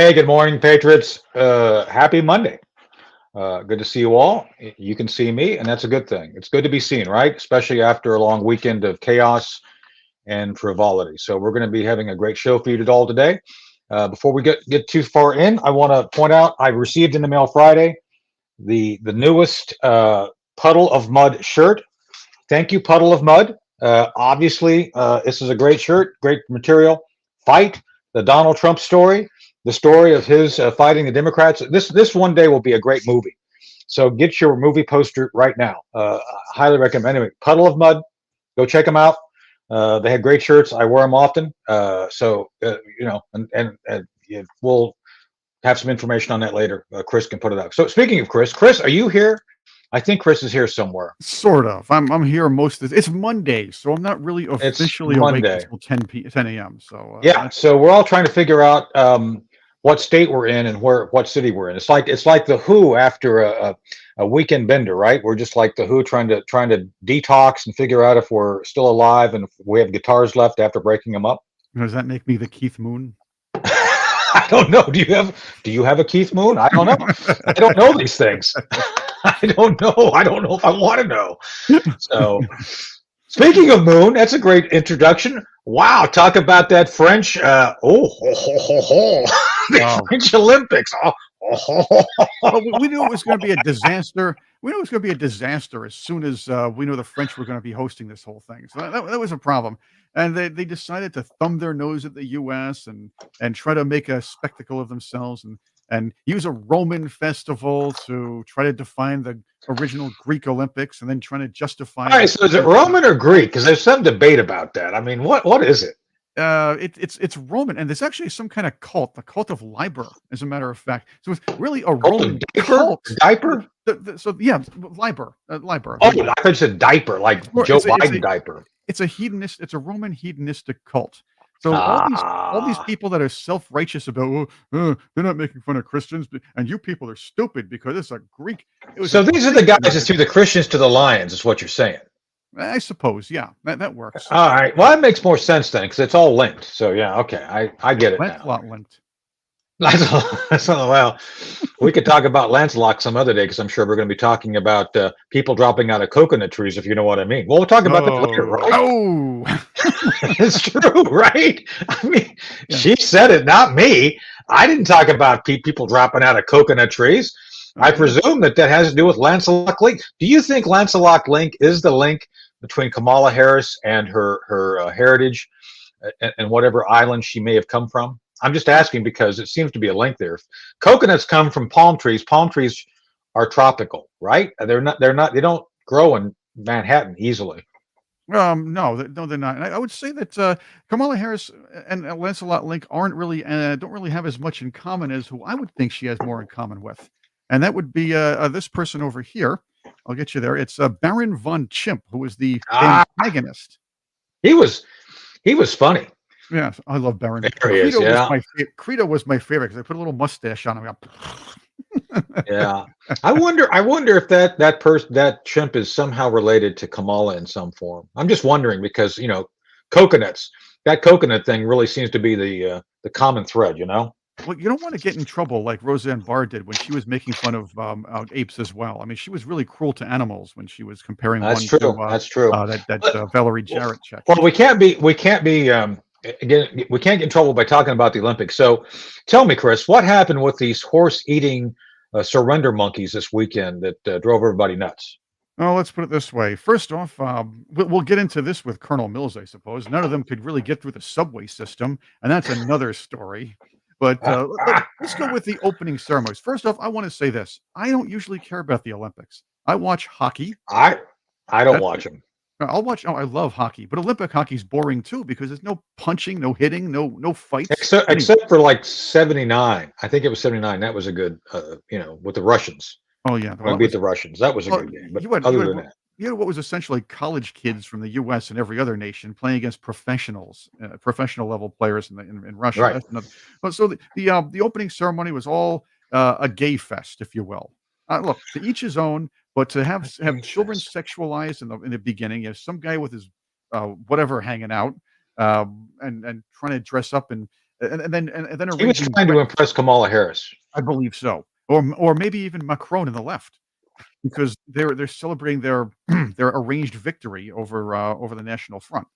Hey, good morning, Patriots. Happy Monday. Good to see you all. You can see me, and that's a good thing. It's good to be seen, right? Especially after a long weekend of chaos and frivolity. So we're going to be having a great show for you all today. Before we get too far in, I want to point out I received in the mail Friday the newest Puddle of Mud shirt. Thank you, Puddle of Mud. Obviously, this is a great shirt, great material. Fight the Donald Trump story, the story of his fighting the Democrats. This one day will be a great movie. So get your movie poster right now. Highly recommend. Anyway, Puddle of Mud. Go check them out. They have great shirts. I wear them often. And yeah, we'll have some information on that later. Chris can put it out. So speaking of Chris, are you here? I think Chris is here somewhere. Sort of. I'm here most of it's Monday, so I'm not really It's officially awake Monday. until 10 a.m. So Yeah, so we're all trying to figure out what state we're in and what city we're in. It's like the Who after a weekend bender, right? We're just like the Who trying to detox and figure out if we're still alive and if we have guitars left after breaking them up. does that make me the Keith Moon? I don't know. Do you have a Keith Moon? I don't know. I don't know these things. I don't know. I don't know if I want to know. So, speaking of Moon, that's a great introduction. Wow, talk about that French. The Wow. French Olympics. Well, we knew it was going to be a disaster. We knew it was going to be a disaster as soon as we knew the French were going to be hosting this whole thing. So that was a problem. And they decided to thumb their nose at the U.S. and try to make a spectacle of themselves and use a Roman festival to try to define the original Greek Olympics and then trying to justify All right, so is it Roman or Greek? Because there's some debate about that. I mean, what is it? It's Roman, and there's actually some kind of cult, the cult of Liber, as a matter of fact. So it's really a Cult of Roman diaper? cult. Diaper? So yeah, Liber, Liber. Oh, I thought you said diaper, like Or Joe it's Biden diaper. it's a hedonist. It's a Roman hedonistic cult. So all these Ah. people that are self-righteous about, they're not making fun of Christians, and you people are stupid because it's a Greek. It was So a these are the Greek guys that Olympics. threw the Christians to the lions, is what you're saying. I suppose, yeah, that works. All right. Well, that makes more sense then, because it's all linked. So yeah, okay, I get it now. Lancelot linked. Well, we could talk about Lancelot some other day, because I'm sure we're going to be talking about people dropping out of coconut trees, if you know what I mean. Well, we'll talk about that later, right? Oh, It's true, right? I mean, yeah. she said it, not me. I didn't talk about people dropping out of coconut trees. I presume that has to do with Lancelot Link. Do you think Lancelot Link is the link between Kamala Harris and her heritage and whatever island she may have come from? I'm just asking because it seems to be a link there. Coconuts come from palm trees. Palm trees are tropical, right? They're not. They don't grow in Manhattan easily. No, they're not. And I would say that Kamala Harris and Lancelot Link aren't really don't really have as much in common as who I would think she has more in common with, and that would be this person over here. I'll get you there. It's Baron von Chimp, who is the Ah, antagonist. he was funny. Yes, I love Baron. There he is. Yeah. Credo was my favorite because I put a little mustache on him. Yeah, I wonder if that chimp is somehow related to Kamala in some form. I'm just wondering because coconuts. That coconut thing really seems to be the common thread. Well, you don't want to get in trouble like Roseanne Barr did when she was making fun of apes as well. I mean, she was really cruel to animals when she was comparing That's one true. to That's true. Valerie Jarrett check. Well, we can't be again. We can't get in trouble by talking about the Olympics. So, tell me, Chris, what happened with these horse-eating surrender monkeys this weekend that drove everybody nuts? Oh, let's put it this way. First off, we'll get into this with Colonel Mills, I suppose. None of them could really get through the subway system, and that's another story. But let's go with the opening ceremonies. First off, I want to say this. I don't usually care about the Olympics. I watch hockey. I don't That's watch it. them. I'll watch. Oh, I love hockey, but Olympic hockey's boring too because there's no punching, no hitting, no fights. Anyway, Except for like '79. I think it was '79. That was a good, with the Russians. oh yeah, well When that we beat was. the Russians. That was a Well, good game. But you other had than that, what was essentially college kids from the U.S. and every other nation playing against professionals, professional level players in Russia. right. That's another. But so the opening ceremony was all a gay fest, if you will. Look, to each his own, but to have Gay children fest. sexualized in the beginning, some guy with his whatever hanging out, and trying to dress up and then He was arranging. trying to impress Kamala Harris. I believe so, or maybe even Macron in the left, because they're celebrating their their arranged victory over the National Front.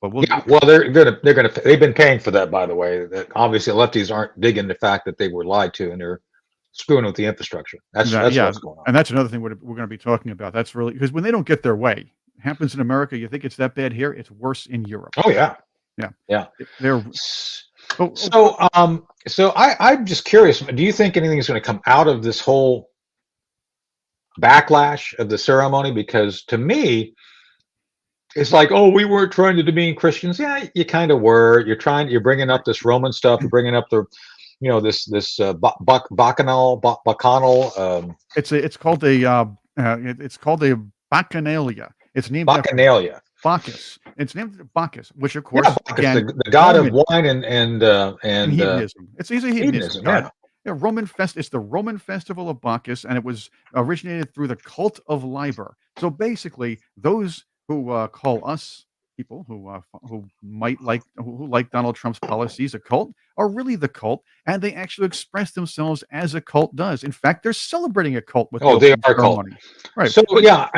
But Yeah, well, they've been paying for that, by the way. That obviously lefties aren't digging the fact that they were lied to and they're screwing with the infrastructure. That's yeah, what's going on. and that's another thing we're going to be talking about. That's really because when they don't get their way, it happens in America. You think it's that bad here? It's worse in Europe. Oh yeah, Yeah, yeah. they're I'm just curious. Do you think anything is going to come out of this whole backlash of the ceremony? Because to me, it's like, oh, we weren't trying to demean Christians. Yeah, you kind of were. You're bringing up this Roman stuff. You're bringing up bacchanal. it's called it's called a bacchanalia. It's named after Bacchanalia. Bacchus. It's named after Bacchus, which of Yeah, course Bacchus, again the god of Roman wine and hedonism. He's a hedonism hedonism. god. Yeah. Yeah, It's the Roman festival of Bacchus, and it was originated through the cult of Liber. So basically, those who call us people who might who like Donald Trump's policies a cult are really the cult, and they actually express themselves as a cult does. In fact, they're celebrating a cult with the Oh, they opening are cult. ceremony. Right. So yeah,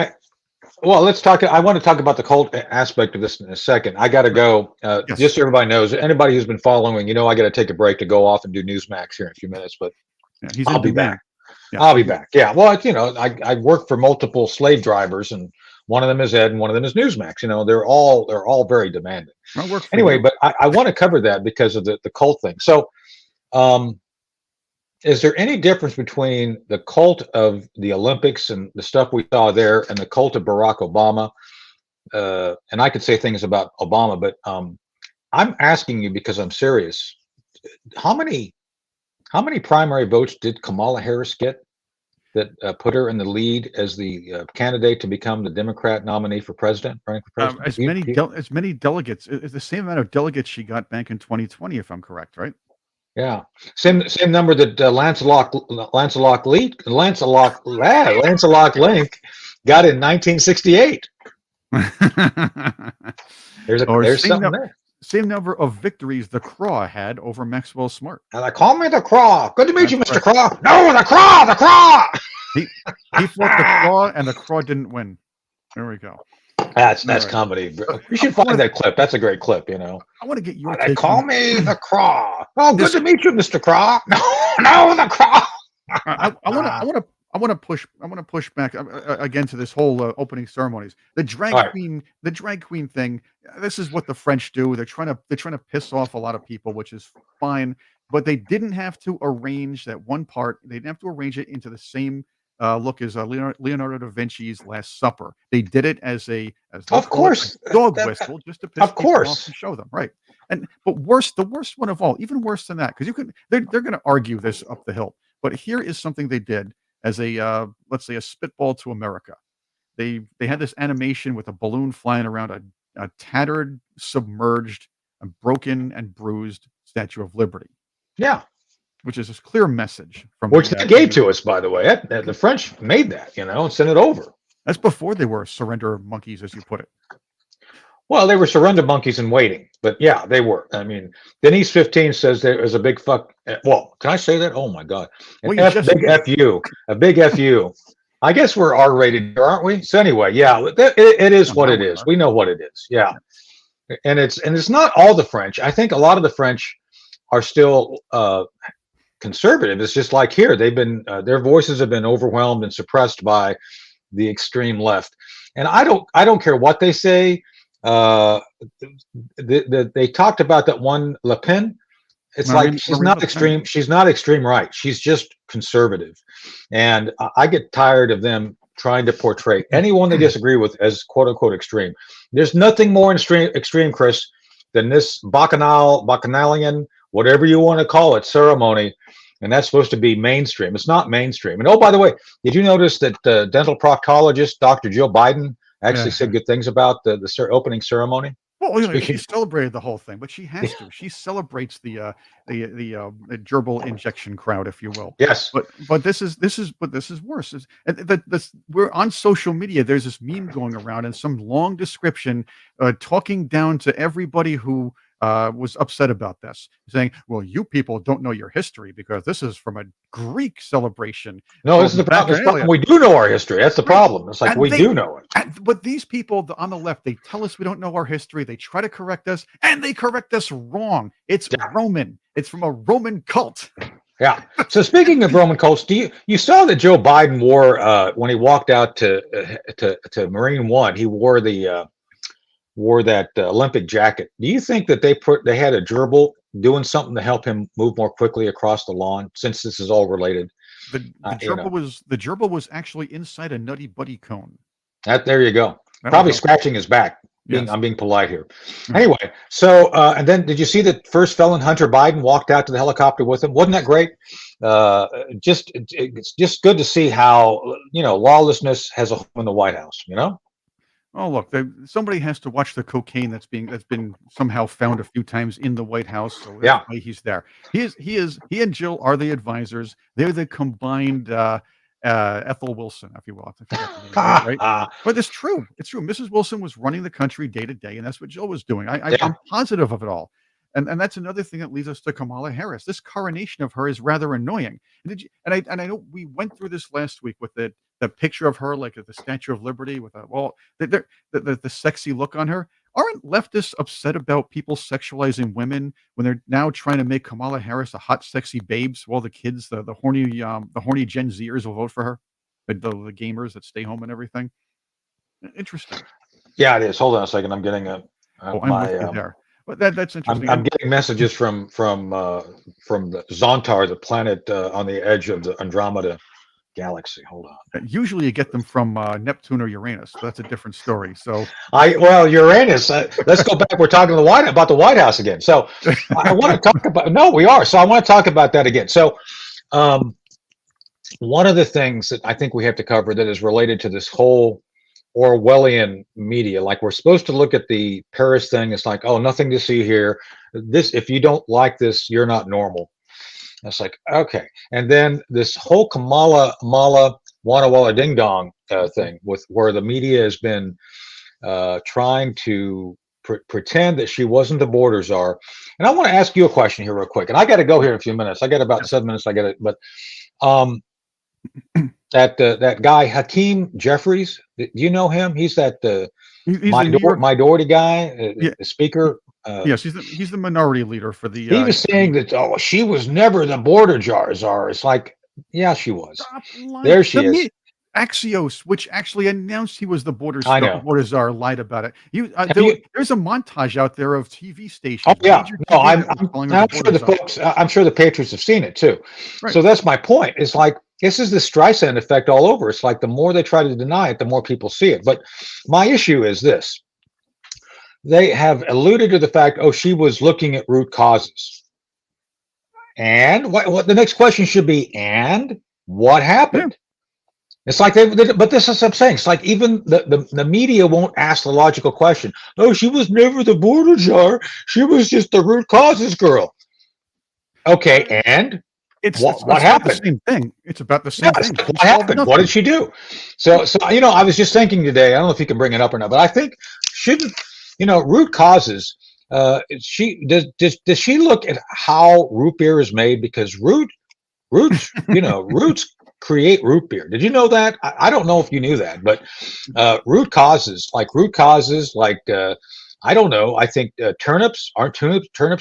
well, let's talk. I want to talk about the cult aspect of this in a second. I got to go. Yes. Just so everybody knows, anybody who's been following, I got to take a break to go off and do Newsmax here in a few minutes, but Yeah, he's I'll in be demand. back. Yeah. I'll be back. Yeah. Well, I work for multiple slave drivers, and one of them is Ed, and one of them is Newsmax. They're all very demanding. I work for Anyway, you. but I want to cover that because of the cult thing. So, is there any difference between the cult of the Olympics and the stuff we saw there and the cult of Barack Obama? And I could say things about Obama, but I'm asking you because I'm serious. How many primary votes did Kamala Harris get that put her in the lead as the candidate to become the Democrat nominee for president, running for president? As many delegates. It's the same amount of delegates she got back in 2020, if I'm correct, right? Yeah, same number that Lancelot Link got in 1968. There's something there. Same number of victories the Craw had over Maxwell Smart. And they call me the Craw. Good to meet you, Mr. Craw. No, the Craw, the Craw. He fought the Craw, and the Craw didn't win. There we go. That's comedy. You should find that clip. That's a great clip. I want to get your They take. call me the Craw. Oh, good to meet you, Mr. Craw. No, the Craw. I want to push back again to this whole opening ceremonies. The drag queen thing. This is what the French do. They're trying to piss off a lot of people, which is fine. But they didn't have to arrange that one part. They didn't have to arrange it into the same look as Leonardo da Vinci's Last Supper. They did it as of course dog whistle just to piss of people course off and show them right. But the worst one of all, even worse than that, because they're going to argue this up the hill. But here is something they did as a let's say a spitball to America. They had this animation with a balloon flying around a tattered, submerged, and broken and bruised Statue of Liberty. Yeah. Which is a clear message from which they gave to us, by the way. The French made that, and sent it over. That's before they were surrender monkeys, as you put it. Well, they were surrender monkeys in waiting, but yeah, they were. I mean, Denise 15 says there was a big fuck. Well, can I say that? Oh my God, a big fu. I guess we're R-rated, aren't we? So anyway, yeah, it is what it is. We know what it is. Yeah, and it's not all the French. I think a lot of the French are still conservative. It's just like here, they've been their voices have been overwhelmed and suppressed by the extreme left, and I don't care what they say. They talked about that one Le Pen. It's she's not extreme. She's not extreme right. She's just conservative, and I get tired of them trying to portray anyone they disagree with as "quote unquote" extreme. There's nothing more extreme, Chris, than this bacchanalian, whatever you want to call it, ceremony, and that's supposed to be mainstream. It's not mainstream. And oh, by the way, did you notice that dental proctologist Dr. Jill Biden actually said good things about the opening ceremony? Well, she celebrated the whole thing, but she has to. She celebrates the gerbil injection crowd, if you will. Yes. But this is worse. We're on social media. There's this meme going around and some long description talking down to everybody who was upset about this, saying, "Well, you people don't know your history because this is from a Greek celebration No, this is from the problem. This problem. Bacchanalia." We do know our history. That's the Right. problem. It's like And we they do know it. but these people on the left, they tell us we don't know our history. They try to correct us, and they correct us wrong. It's Yeah. Roman. It's from a Roman cult. Yeah. So speaking of Roman cults, you saw that Joe Biden wore when he walked out to Marine One, he wore that Olympic jacket. Do you think that they had a gerbil doing something to help him move more quickly across the lawn? Since this is all related, The you know, gerbil was actually inside a Nutty Buddy cone. that there you go. That was Probably a scratching his back. yes. I'm being polite here. Yeah. Anyway, so and then did you see that first felon Hunter Biden walked out to the helicopter with him? Wasn't that great? It's just good to see how lawlessness has a home in the White House. Oh, look, somebody has to watch the cocaine that's been somehow found a few times in the White House, so that's Yeah. why he's there. He and Jill are the advisors. They're the combined Ethel Wilson, if you will. I forget the name, right? But it's true. It's true. Mrs. Wilson was running the country day to day, and that's what Jill was doing. Yeah. I'm positive of it all. And that's another thing that leads us to Kamala Harris. This coronation of her is rather annoying. And I know we went through this last week with the picture of her like at the Statue of Liberty with the sexy look on her. Aren't leftists upset about people sexualizing women when they're now trying to make Kamala Harris a hot, sexy babe? So all the kids, the horny Gen Zers will vote for her, the gamers that stay home and everything. Interesting. Yeah, it is. Hold on a second. I'm getting I'm with you there. But that's interesting. I'm getting messages from the Zontar, the planet on the edge of the Andromeda galaxy. Hold on. Usually you get them from Neptune or Uranus. But that's a different story. So Uranus. Let's go back. We're talking about the White House again. So I want to talk about. No, we are. So I want to talk about that again. So one of the things that I think we have to cover that is related to this whole Orwellian media, like we're supposed to look at the Paris thing. It's like, oh, nothing to see here. If you don't like this, you're not normal. It's like, okay. And then this whole Kamala Mala Walla Walla Ding Dong thing, with where the media has been trying to pretend that she wasn't the border czar. And I want to ask you a question here real quick. And I got to go here in a few minutes. I got about 7 minutes. I got it. But that guy Hakeem Jeffries, do you know him? He's that minority guy, the speaker. Yes, he's the minority leader for the. He was saying that she was never the border czar. It's like, yeah, she was. There she is. Axios, which actually announced he was the border czar, lied about it. There's a montage out there of TV stations. Oh yeah, no, I'm sure the folks. I'm sure the Patriots have seen it too. Right. So that's my point. It's like this is the Streisand effect all over. It's like the more they try to deny it, the more people see it. But my issue is this. They have alluded to the fact, she was looking at root causes. And what the next question should be, and what happened? Yeah. It's like but this is what I'm saying. It's like even the media won't ask the logical question. No, she was never the border czar. She was just the root causes girl. Okay, and what happened? The same thing. It's about the same thing. What happened? What did she do? So I was just thinking today. I don't know if you can bring it up or not, but I think shouldn't root causes. Does she look at how root beer is made? Because roots create root beer. Did you know that? I don't know if you knew that, but root causes, I don't know. I think turnips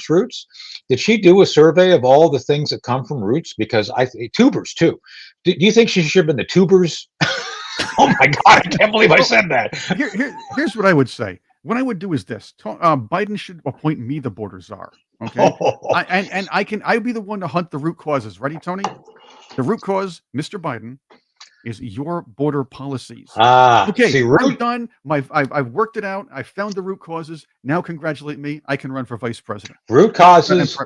roots. Did she do a survey of all the things that come from roots? Because tubers too. Do you think she should have been the tubers? Oh my God! I can't believe I said that. Here's what I would say. What I would do is this: Biden should appoint me the border czar. Okay, I'd be the one to hunt the root causes. Ready, Tony? The root cause, Mr. Biden, is your border policies. Okay, see, I'm done. I've worked it out. I found the root causes. Now, congratulate me. I can run for vice president. Root causes,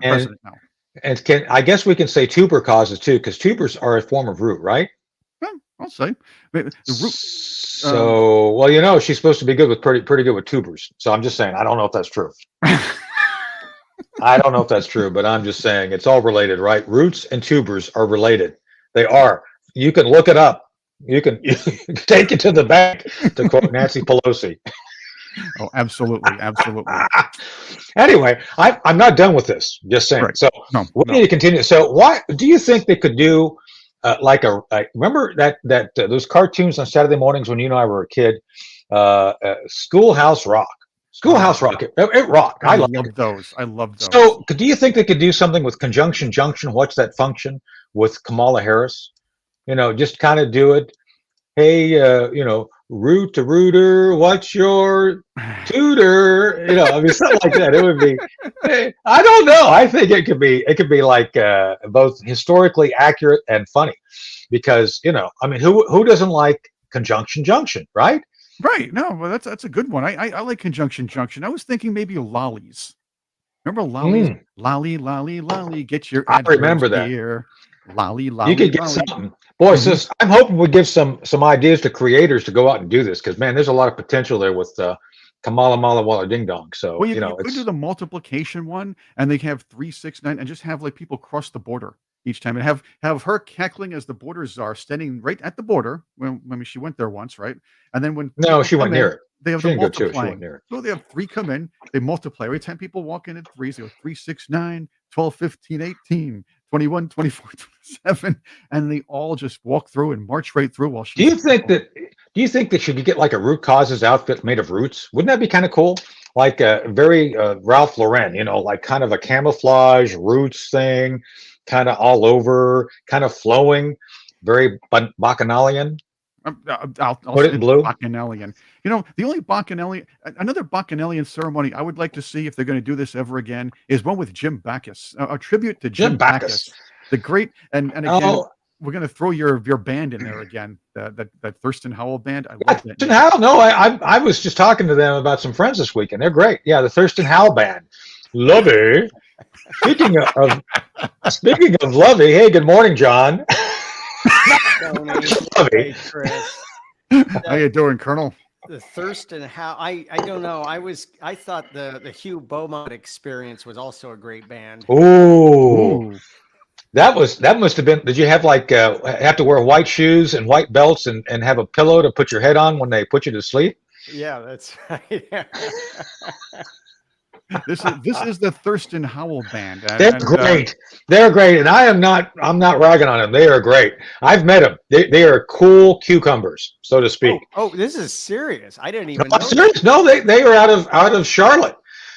and I guess we can say tuber causes too, because tubers are a form of root, right? Well, I'll say the root. So, she's supposed to be good with pretty good with tubers. So I'm just saying, I don't know if that's true. I don't know if that's true, but I'm just saying it's all related, right? Roots and tubers are related. They are. You can look it up. You can take it to the bank, to quote Nancy Pelosi. Oh, absolutely, absolutely. Anyway, I'm not done with this. Just saying. Right. So No, we no. need to continue. So what do you think they could do? Remember that those cartoons on Saturday mornings when you and I were a kid, Schoolhouse Rock. Schoolhouse Oh, Rock. It rocked. I I liked love it. those. I love those. So do you think they could do something with conjunction junction? What's that function with Kamala Harris? Just kind of do it. Hey, root to rooter, what's your tutor? I mean, something like that. It would be. I don't know. I think it could be like both historically accurate and funny, because I mean, who doesn't like conjunction junction, right? Right. No, well, that's a good one. I like conjunction junction. I was thinking maybe lollies. Remember lollies? Mm, Lolly, lolly, lolly, get your I adverbs remember that. here. Lolly, You lolly, could get lolly. something, boy. Hmm. So I'm hoping we give some ideas to creators to go out and do this, because man, there's a lot of potential there with Kamala Mala Walla Ding Dong. So Well, you could do the multiplication one, and they have 3, 6, 9, and just have like people cross the border each time, and have her cackling as the border czar, standing right at the border when she went there once, right? And then when no, people she come went near in, it. they have She the didn't go to it. She went multiplying. near it. So they have three come in, they multiply. Every time people walk in at threes, they go 3, 6, 9, 12, 15, 18, 21, 24, 27, and they all just walk through and march right through while Do she's you think that? Do you think that she could get like a root causes outfit made of roots? Wouldn't that be kind of cool? Like a very Ralph Lauren, like kind of a camouflage roots thing, kind of all over, kind of flowing, very bacchanalian. I'll Put it say in blue. Bacchanalian. The only Bacchanalian, another Bacchanalian ceremony I would like to see if they're going to do this ever again is one with Jim Backus, a tribute to Jim Jim Backus. Backus, the great. And again, Oh, we're going to throw your band in there again. That Thurston Howell band. I love that Thurston name. Howell. No, I was just talking to them about some friends this weekend. They're great. Yeah, the Thurston Howell band. Lovey. Speaking of speaking of Lovey, hey, good morning, John. Tony. Lovey. Hey, Chris. How you doing, Colonel? The Thurston how I don't know. I thought the Hugh Beaumont Experience was also a great band. Ooh. Ooh. That must have been. Did you have have to wear white shoes and white belts and have a pillow to put your head on when they put you to sleep? Yeah, that's right. This is the Thurston Howell band, They're and great. They're great, and I'm not ragging on them. They are great. I've met them. They are cool cucumbers, so to speak. Oh, this is serious. I didn't No, even I'm know. serious. No, they are out of Charlotte.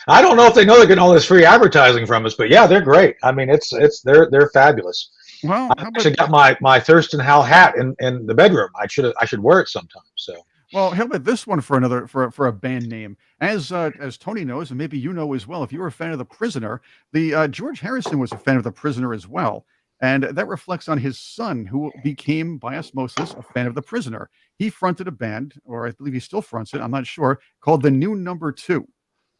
I don't know if they know they're getting all this free advertising from us, but yeah, they're great. I mean, they're fabulous. well, I how about actually got my Thurston Howell hat in the bedroom. I should wear it sometime. So. Well, how about this one for another for a band name? As Tony knows, and maybe you know as well, if you were a fan of The Prisoner, the George Harrison was a fan of The Prisoner as well, and that reflects on his son, who became by osmosis a fan of The Prisoner. He fronted a band, or I believe he still fronts it. I'm not sure, called the New Number Two,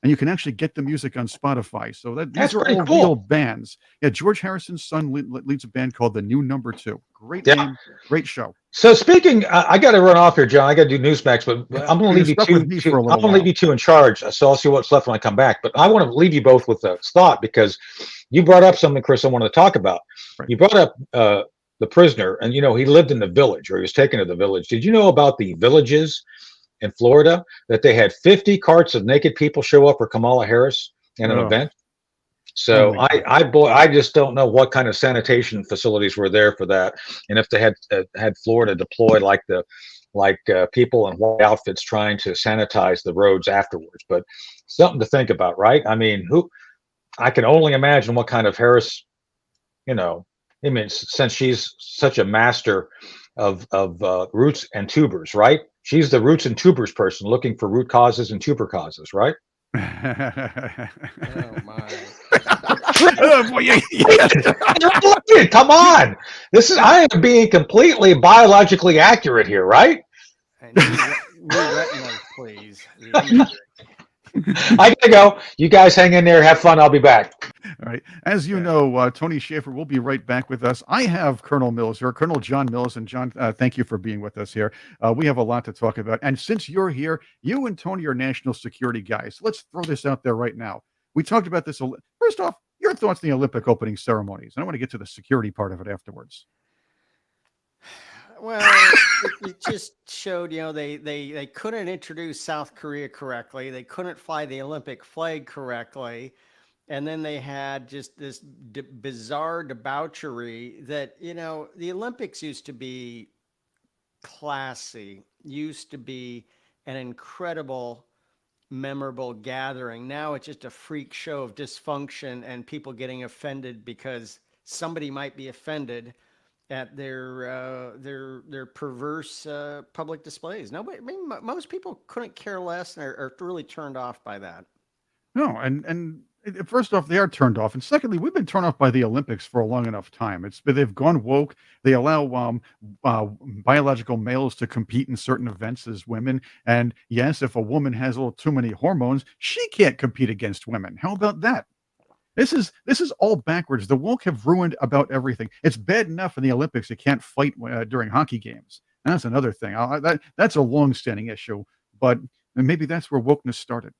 and you can actually get the music on Spotify. So these That's are pretty all real cool. bands. Yeah, George Harrison's son leads a band called the New Number Two. Great Yeah. name, great show. So speaking, I got to run off here, John. I got to do Newsmax, but I'm going to You're leave you stuck with me for a I'm little going to leave while. you two in charge. So I'll see what's left when I come back. But I want to leave you both with a thought, because you brought up something, Chris, I wanted to talk about. Right. You brought up the prisoner, and he lived in the village, or he was taken to the village. Did you know about the villages in Florida that they had 50 carts of naked people show up for Kamala Harris in an Ugh. event? Oh So my God. I just don't know what kind of sanitation facilities were there for that, and if they had Florida deploy people in white outfits trying to sanitize the roads afterwards. But something to think about, right? I mean, I can only imagine what kind of Harris, you know, I mean, since she's such a master of roots and tubers, right? She's the roots and tubers person, looking for root causes and tuber causes, right? Oh my. Oh, boy, Come on, I am being completely biologically accurate here, right? And new retinas, please. I gotta go. You guys hang in there, have fun. I'll be back. All right. As you Yeah. know, Tony Schaefer will be right back with us. I have Colonel Mills here, Colonel John Mills. And John, thank you for being with us here. We have a lot to talk about. And since you're here, you and Tony are national security guys. Let's throw this out there right now. We talked about this. First off, your thoughts on the Olympic opening ceremonies. And I want to get to the security part of it afterwards. Well, it just showed, they couldn't introduce South Korea correctly. They couldn't fly the Olympic flag correctly. And then they had just this bizarre debauchery that, the Olympics used to be classy, used to be an incredible, memorable gathering. Now it's just a freak show of dysfunction and people getting offended because somebody might be offended at their perverse public displays. Nobody, I mean, most people couldn't care less and are really turned off by that. No, and first off, they are turned off, and secondly, we've been turned off by the Olympics for a long enough time. They've gone woke. They allow biological males to compete in certain events as women, and yes, if a woman has a little too many hormones, she can't compete against women. How about that? This is all backwards. The woke have ruined about everything. It's bad enough in the Olympics they can't fight during hockey games. And that's another thing. That's a long-standing issue, but maybe that's where wokeness started.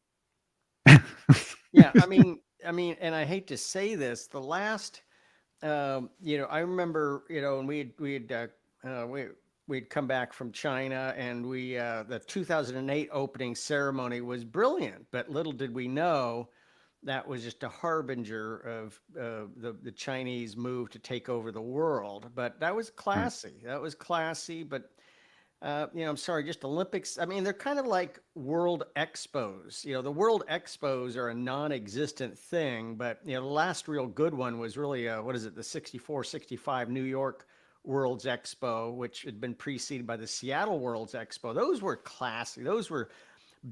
Yeah, and I hate to say this, the last, I remember, and we'd come back from China, and the 2008 opening ceremony was brilliant, but little did we know that was just a harbinger of the Chinese move to take over the world. But that was Right. classy. That was classy, but. I'm sorry, just Olympics. I mean, they're kind of like World Expos. The World Expos are a non-existent thing, but the last real good one was really what is it, the 64, 65 New York World's Expo, which had been preceded by the Seattle World's Expo. Those were classy. Those were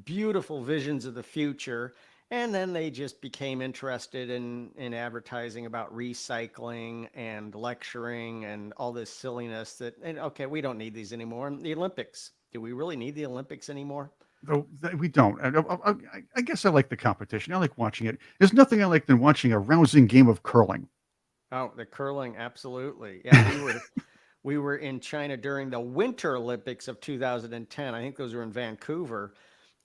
beautiful visions of the future. And then they just became interested in advertising about recycling and lecturing and all this silliness and okay, we don't need these anymore. And the Olympics, do we really need the Olympics anymore? Though we don't. I guess I like the competition. I like watching it. There's nothing I like than watching a rousing game of curling. Oh, the curling, absolutely. Yeah, we were in China during the Winter Olympics of 2010. I think those were in Vancouver.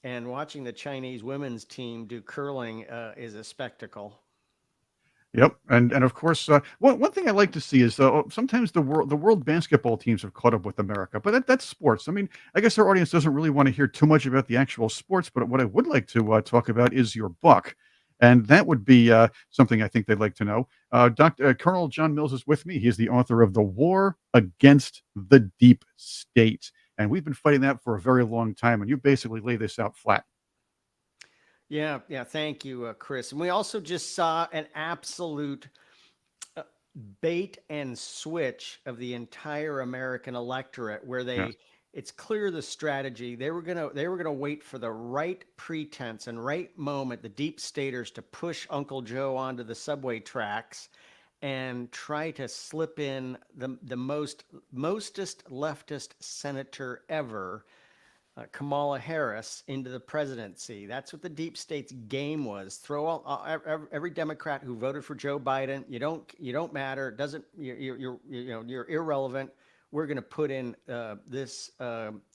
And watching the Chinese women's team do curling is a spectacle. Yep, and of course, one thing I like to see is sometimes the world basketball teams have caught up with America, but that's sports. I mean, I guess our audience doesn't really want to hear too much about the actual sports, but what I would like to talk about is your book, and that would be something I think they'd like to know. Dr. Colonel John Mills is with me. He is the author of The War Against the Deep State, and we've been fighting that for a very long time, and you basically lay this out flat. Yeah, yeah. Thank you, Chris. And we also just saw an absolute uh, bait and switch of the entire American electorate, where Yes. it's clear the strategy. They were gonna wait for the right pretense and right moment, the deep staters to push Uncle Joe onto the subway tracks and try to slip in the mostest leftist senator ever, Kamala Harris, into the presidency. That's what the deep state's game was. Throw every Democrat who voted for Joe Biden. You don't matter. It doesn't you're irrelevant. We're going to put in this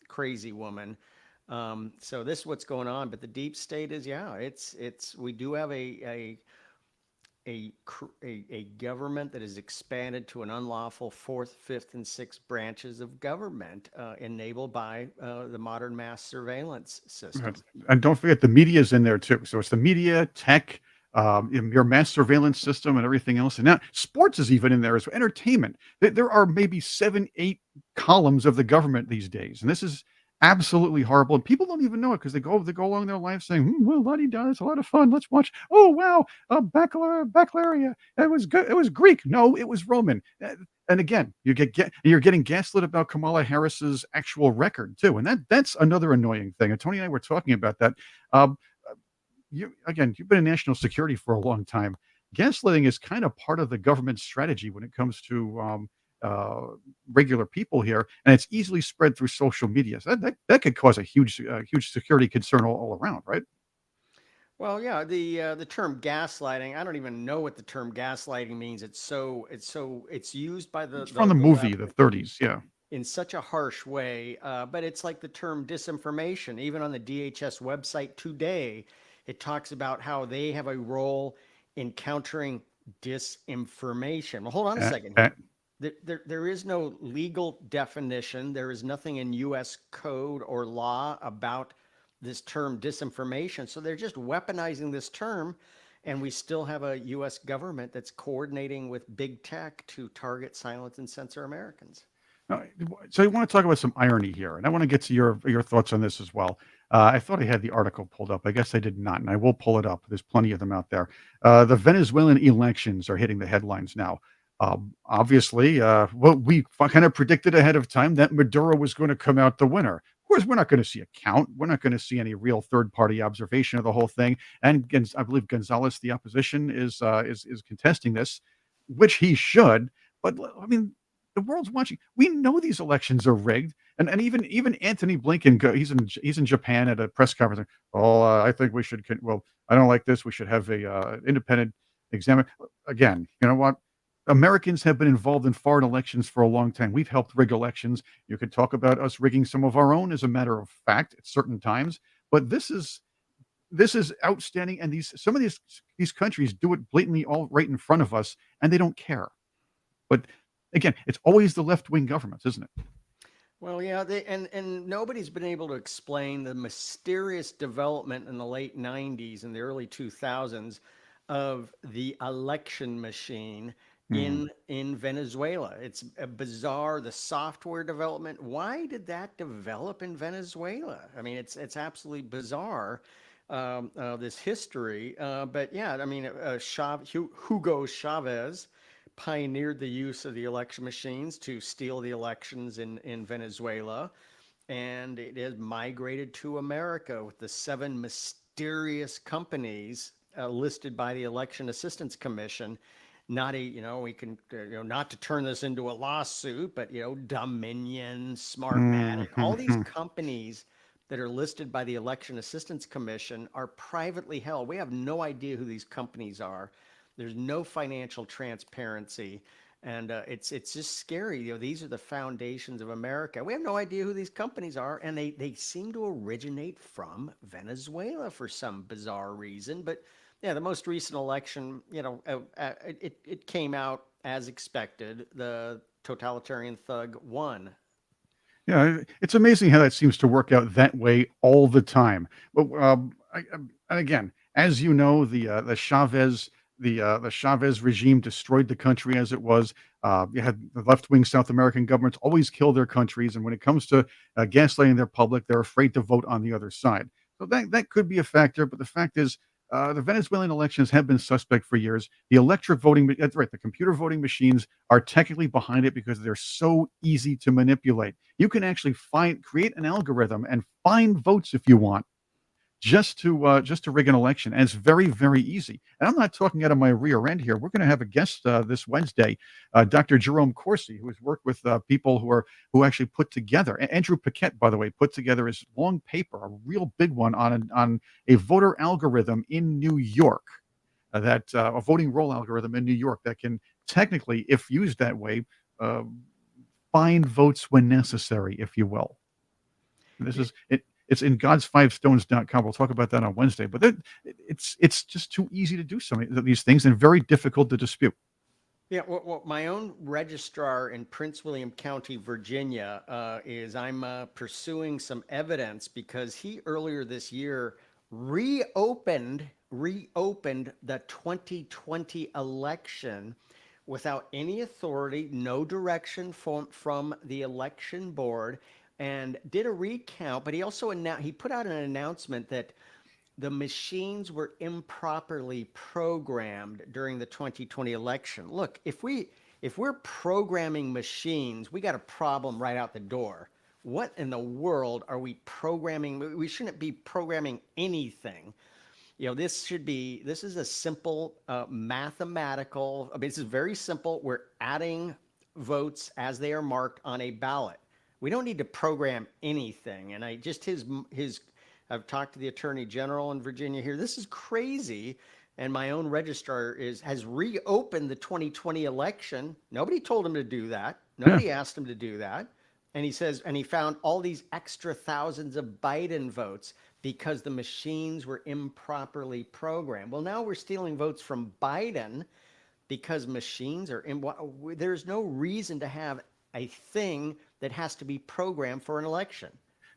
crazy woman. So this is what's going on. But the deep state is, yeah, it's we do have a government that is expanded to an unlawful fourth, fifth, and sixth branches of government, enabled by the modern mass surveillance Right. system. And don't forget the media is in there too. So it's the media, tech, your mass surveillance system, and everything else. And now sports is even in there as well. Entertainment. There are maybe 7, 8 columns of the government these days, and this is absolutely horrible. And people don't even know it because they go along their life saying, "Well, la di da, it's a lot of fun. Let's watch. Oh wow, baccalaureate. It was good. It was Greek. No, it was Roman." And again, you're getting gaslit about Kamala Harris's actual record too, and that's another annoying thing. And Tony and I were talking about that. Um, you've been in national security for a long time. Gaslighting is kind of part of the government strategy when it comes to uh, regular people here, and it's easily spread through social media. So that could cause a huge security concern all around, right? Well, yeah, the term gaslighting. I don't even know what the term gaslighting means. It's used by It's the, from the the movie, left the 30s. Yeah. in such a harsh way. But it's like the term disinformation. Even on the DHS website today, it talks about how they have a role in countering disinformation. Well, hold on a A- second a- here. There is no legal definition. There is nothing in U.S. code or law about this term disinformation. So they're just weaponizing this term. And we still have a U.S. government that's coordinating with big tech to target, silence, and censor Americans. Uh, So I want to talk about some irony here, and I want to get to your thoughts on this as well. I thought I had the article pulled up. I guess I did not, and I will pull it up. There's plenty of them out there. The Venezuelan elections are hitting the headlines now. Obviously, well, we kind of predicted ahead of time that Maduro was going to come out the winner. Of course, we're not going to see a count. We're not going to see any real third-party observation of the whole thing. And I believe Gonzalez, the opposition, is contesting this, which he should. But I mean, the world's watching. We know these elections are rigged, and even Anthony Blinken, he's in Japan at a press conference. Oh, I think we should. Well, I don't like this. We should have a independent examiner. Again, you know what? Americans have been involved in foreign elections for a long time. We've helped rig elections. You could talk about us rigging some of our own, as a matter of fact, at certain times. But this is outstanding, and some of these countries do it blatantly, all right in front of us, and they don't care. But again, it's always the left wing governments, isn't it? Well, yeah, and nobody's been able to explain the mysterious development in the late 90s and the early 2000s of the election machine Mm. in Venezuela. It's a bizarre, the software development. Why did that develop in Venezuela? I mean, it's absolutely bizarre, this history. But yeah, I mean, Hugo Chavez pioneered the use of the election machines to steal the elections in Venezuela. And it has migrated to America with the 7 mysterious companies listed by the Election Assistance Commission. Not we can, not to turn this into a lawsuit, but, Dominion, Smartmatic, all these Mhm. companies that are listed by the Election Assistance Commission are privately held. We have no idea who these companies are. There's no financial transparency, and it's just scary. These are the foundations of America. We have no idea who these companies are, and they seem to originate from Venezuela for some bizarre reason. But yeah, the most recent election, it came out as expected. The totalitarian thug won. Yeah, it's amazing how that seems to work out that way all the time. But and again, as you know, the Chavez regime destroyed the country as it was. You had the left wing South American governments always kill their countries, and when it comes to gaslighting their public, they're afraid to vote on the other side. So that could be a factor. But the fact is, the Venezuelan elections have been suspect for years. The electric voting, that's right, the computer voting machines are technically behind it because they're so easy to manipulate. You can actually create an algorithm and find votes if you want, just to rig an election, and it's very, very easy. And I'm not talking out of my rear end here. We're going to have a guest this Wednesday, Dr. Jerome Corsi, who has worked with people who actually put together. Andrew Paquette, by the way, put together his long paper, a real big one on a voter algorithm in New York. A voting roll algorithm in New York that can technically, if used that way, uh, find votes when necessary, if you will. This Yeah, is it. It's in gods5stones.com. We'll talk about that on Wednesday. But it's just too easy to do some of these things and very difficult to dispute. yeah. Well, my own registrar in Prince William County, Virginia, I'm pursuing some evidence because he earlier this year reopened the 2020 election without any authority, no direction from the election board, and did a recount. But he also he put out an announcement that the machines were improperly programmed during the 2020 election. Look, if we're programming machines, we got a problem right out the door. What in the world are we programming? We shouldn't be programming anything. This is a simple mathematical, I mean, this is very simple. We're adding votes as they are marked on a ballot. We don't need to program anything. And I've talked to the attorney general in Virginia here. This is crazy. And my own registrar has reopened the 2020 election. Nobody told him to do that. Yeah. Nobody asked him to do that. And he found all these extra thousands of Biden votes because the machines were improperly programmed. Well, now we're stealing votes from Biden because machines are in. There's no reason to have a thing that has to be programmed for an election.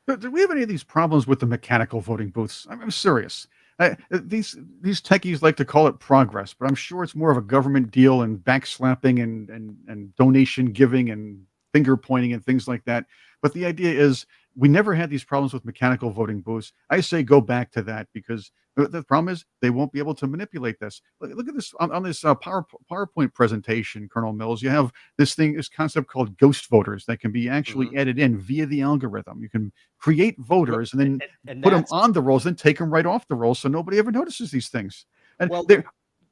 But do we have any of these problems with the mechanical voting booths? I'm serious. These techies like to call it progress, but I'm sure it's more of a government deal and backslapping and donation giving and finger pointing and things like that. But the idea is we never had these problems with mechanical voting booths. I say go back to that because the problem is they won't be able to manipulate this. Look at this on this PowerPoint presentation, Colonel Mills. You have this concept called ghost voters that can be actually added in via the algorithm. You can create voters and then And put them that's on the rolls, then take them right off the rolls, so nobody ever notices these things. And well, they're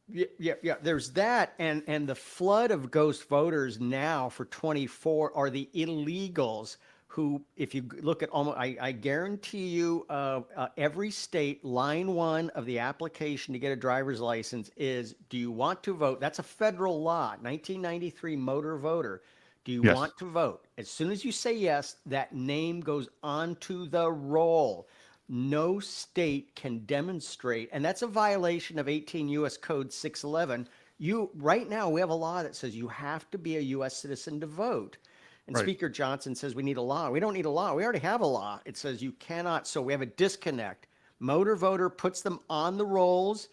yeah. There's that, and the flood of ghost voters now for 24 are the illegals who, if you look at almost, I guarantee you, every state, line one of the application to get a driver's license is, do you want to vote? That's a federal law, 1993 motor voter. Do you yes. want to vote? As soon as you say yes, that name goes onto the roll. No state can demonstrate, and that's a violation of 18 U.S. Code 611. Right now, we have a law that says you have to be a U.S. citizen to vote. And Right. Speaker Johnson says we need a law. We don't need a law. We already have a law. It says you cannot. So we have a disconnect. Motor voter puts them on the rolls.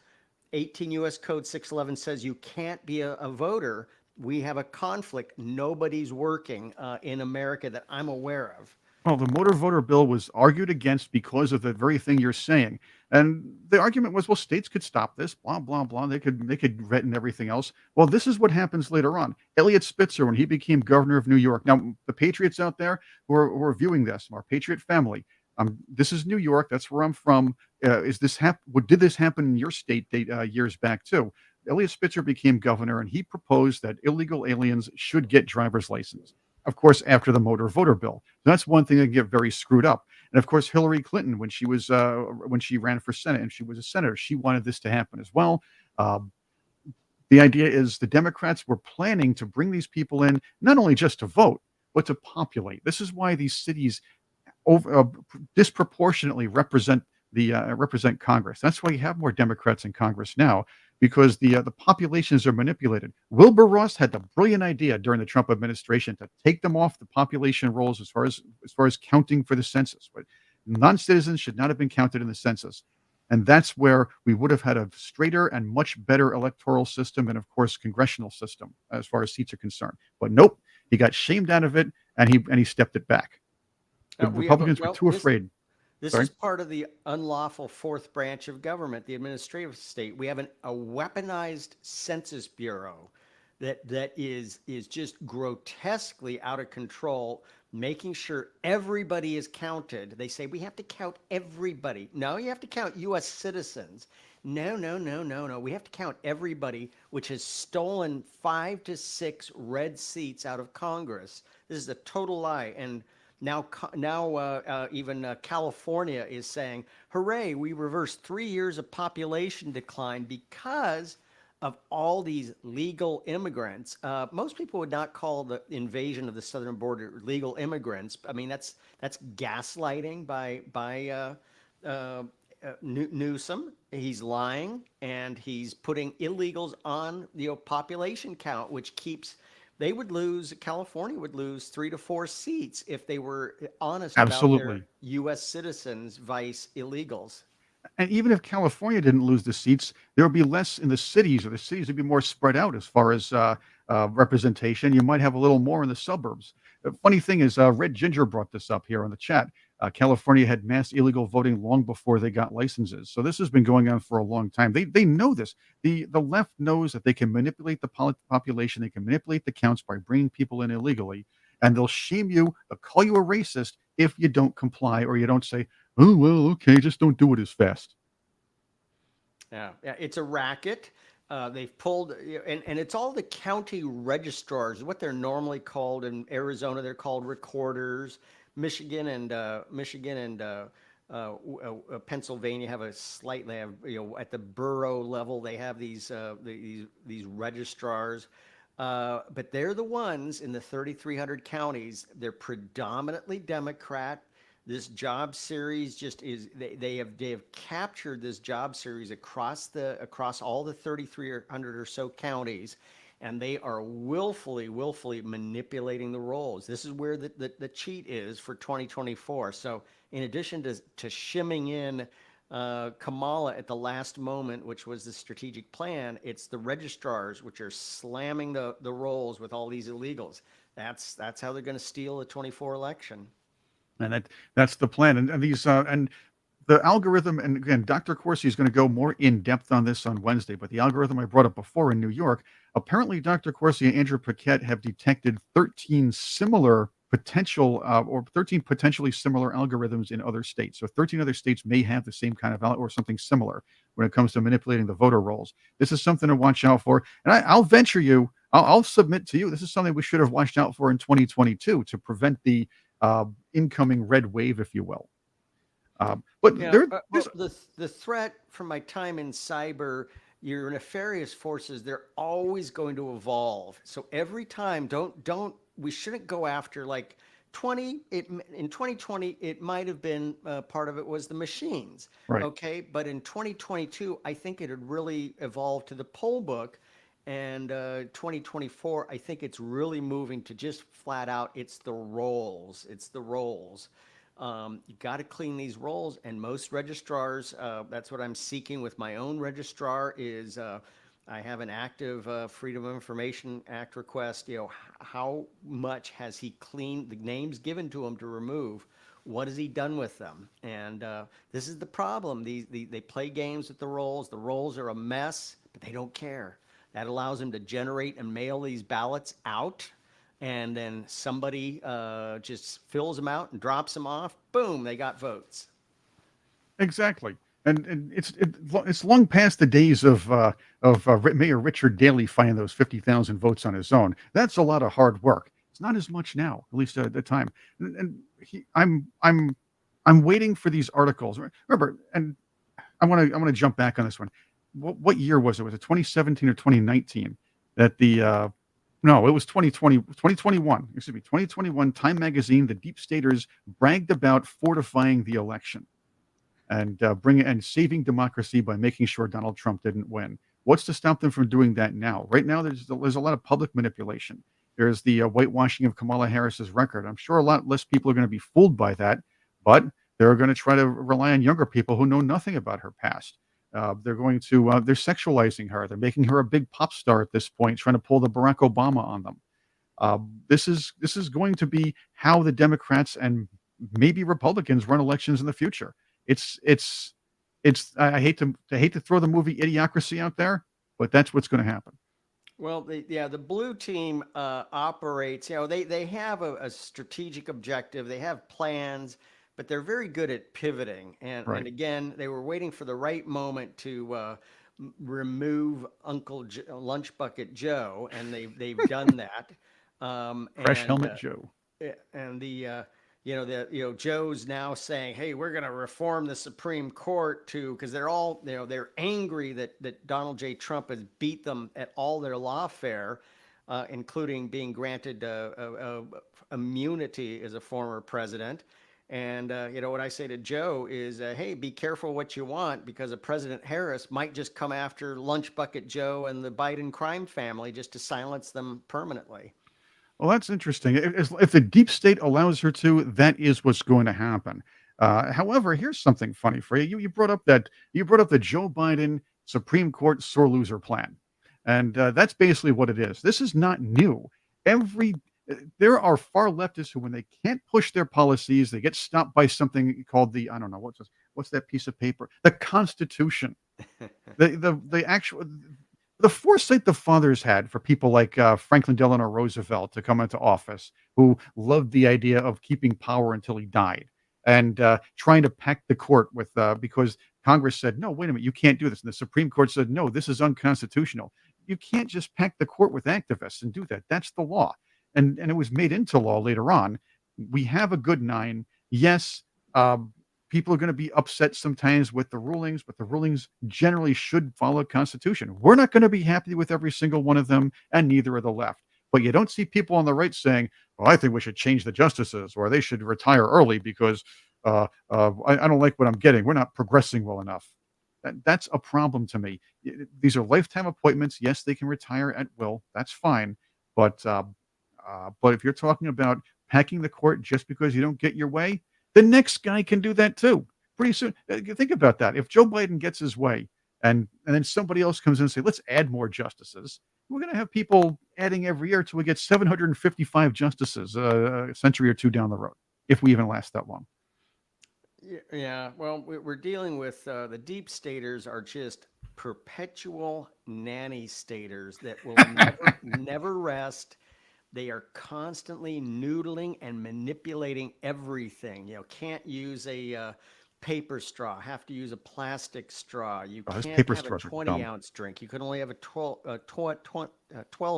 18 U.S. Code 611 says you can't be a voter. We have a conflict. Nobody's working in America that I'm aware of. Well, the motor voter bill was argued against because of the very thing you're saying. And the argument was, well, states could stop this, blah, blah, blah. They could vet and everything else. Well, this is what happens later on. Elliot Spitzer, when he became governor of New York. Now, the Patriots out there who are viewing this, our Patriot family, this is New York. That's where I'm from. Did this happen in your state years back too? Elliot Spitzer became governor, and he proposed that illegal aliens should get driver's license. Of course, after the motor voter bill. So that's one thing that can get very screwed up. And of course, Hillary Clinton, when she ran for Senate and she was a senator, she wanted this to happen as well. Um, the idea is the Democrats were planning to bring these people in not only just to vote, but to populate. This is why these cities disproportionately represent Congress. That's why you have more Democrats in Congress now because the populations are manipulated. Wilbur Ross had the brilliant idea during the Trump administration to take them off the population rolls as far as counting for the census. But non-citizens should not have been counted in the census. And that's where we would have had a straighter and much better electoral system and, of course, congressional system as far as seats are concerned. But nope, he got shamed out of it and he stepped it back. The Republicans were too afraid. This Sorry? is part of the unlawful fourth branch of government, the administrative state. We have a weaponized census bureau that is just grotesquely out of control, making sure everybody is counted. They say we have to count everybody. No, you have to count U.S. citizens. No, no, no, no, no. We have to count everybody, which has stolen 5 to 6 red seats out of Congress. This is a total lie. And now even California is saying, hooray, we reversed 3 years of population decline because of all these legal immigrants. Most people would not call the invasion of the southern border legal immigrants. I mean, that's gaslighting by Newsom. He's lying, and he's putting illegals on the population count, which keeps. California would lose 3 to 4 seats if they were honest about their Absolutely. U.S. citizens vice illegals. And even if California didn't lose the seats, there would be less in the cities, or the cities would be more spread out as far as representation. You might have a little more in the suburbs. The funny thing is, Red Ginger brought this up here on the chat. California had mass illegal voting long before they got licenses. So this has been going on for a long time. They know this. The left knows that they can manipulate the population. They can manipulate the counts by bringing people in illegally. And they'll shame you, they'll call you a racist if you don't comply or you don't say, oh, well, okay, just don't do it as fast. Yeah, it's a racket. They've pulled, and it's all the county registrars, what they're normally called in Arizona. They're called recorders. Michigan and Pennsylvania have they have, at the borough level, they have these registrars. But they're the ones in the 3,300 counties. They're predominantly Democrat. This job series just is they have captured this job series across all the 3,300 or so counties, and they are willfully manipulating the rolls. This is where the cheat is for 2024. So in addition to shimming in Kamala at the last moment, which was the strategic plan, it's the registrars which are slamming the rolls with all these illegals. That's how they're going to steal the 24 election. And that's the plan. And these and the algorithm, and again, Dr. Corsi is going to go more in depth on this on Wednesday, but the algorithm I brought up before in New York, apparently Dr. Corsi and Andrew Paquette have detected 13 similar potential or 13 potentially similar algorithms in other states. So 13 other states may have the same kind of or something similar when it comes to manipulating the voter rolls. This is something to watch out for. And I'll venture you, I'll submit to you, this is something we should have watched out for in 2022 to prevent the incoming red wave, if you will. But Yeah, there, well, the threat from my time in cyber, your nefarious forces, they're always going to evolve. So every time, don't we shouldn't go after like 20. In 2020, it might have been part of it was the machines, right. okay. But in 2022, I think it had really evolved to the poll book, and 2024, I think it's really moving to just flat out. It's the rolls. It's the rolls. You got to clean these rolls, and most registrars, that's what I'm seeking with my own registrar is I have an active Freedom of Information Act request. How much has he cleaned the names given to him to remove? What has he done with them? And this is the problem. They play games with the rolls. The rolls are a mess, but they don't care. That allows them to generate and mail these ballots out, and then somebody just fills them out and drops them off. Boom, they got votes. Exactly. And it's long past the days of Mayor Richard Daley finding those 50,000 votes on his own. That's a lot of hard work. It's not as much now, at least at the time. And I'm waiting for these articles. Remember, and I want to jump back on this one. What year was it? Was it 2017 or 2019 that the no, it was 2021. Excuse me, 2021. Time Magazine, the Deep Staters bragged about fortifying the election and saving democracy by making sure Donald Trump didn't win. What's to stop them from doing that now? Right now, there's a lot of public manipulation. There's the whitewashing of Kamala Harris's record. I'm sure a lot less people are going to be fooled by that, but they're going to try to rely on younger people who know nothing about her past. They're sexualizing her. They're making her a big pop star at this point, trying to pull the Barack Obama on them. This is going to be how the Democrats and maybe Republicans run elections in the future. It's I hate to throw the movie Idiocracy out there, but that's what's going to happen. Well, the blue team operates. They have a strategic objective. They have plans, but they're very good at pivoting. And again, they were waiting for the right moment to remove Lunch Bucket Joe, and they've done that. Fresh Helmet Joe. And Joe's now saying, hey, we're going to reform the Supreme Court because they're all, they're angry that Donald J. Trump has beat them at all their lawfare, including being granted immunity as a former president. And, what I say to Joe is, hey, be careful what you want, because President Harris might just come after Lunch Bucket Joe and the Biden crime family just to silence them permanently. Well, that's interesting. If the deep state allows her to, that is what's going to happen. However, here's something funny for you. You brought up the Joe Biden Supreme Court sore loser plan, and that's basically what it is. This is not new. There are far leftists who, when they can't push their policies, they get stopped by something called the, I don't know what's that piece of paper, the Constitution, the actual. The foresight the fathers had for people like Franklin Delano Roosevelt to come into office, who loved the idea of keeping power until he died, and trying to pack the court with because Congress said, no, wait a minute, you can't do this. And the Supreme Court said, no, this is unconstitutional. You can't just pack the court with activists and do that. That's the law. And it was made into law later on. We have a good 9. Yes, people are going to be upset sometimes with the rulings, but the rulings generally should follow Constitution. We're not going to be happy with every single one of them, and neither are the left. But you don't see people on the right saying, well, I think we should change the justices, or they should retire early because I don't like what I'm getting. We're not progressing well enough. That's a problem to me. These are lifetime appointments. Yes, they can retire at will. That's fine. But if you're talking about packing the court just because you don't get your way, the next guy can do that too. Pretty soon, think about that. If Joe Biden gets his way, and then somebody else comes in and say, let's add more justices. We're going to have people adding every year till we get 755 justices a century or two down the road, if we even last that long. Yeah, well, we're dealing with the deep staters are just perpetual nanny staters that will never rest. They are constantly noodling and manipulating everything. Can't use a paper straw, have to use a plastic straw. You Oh, those can't paper have a straws are 20 dumb. ounce drink. You can only have a 12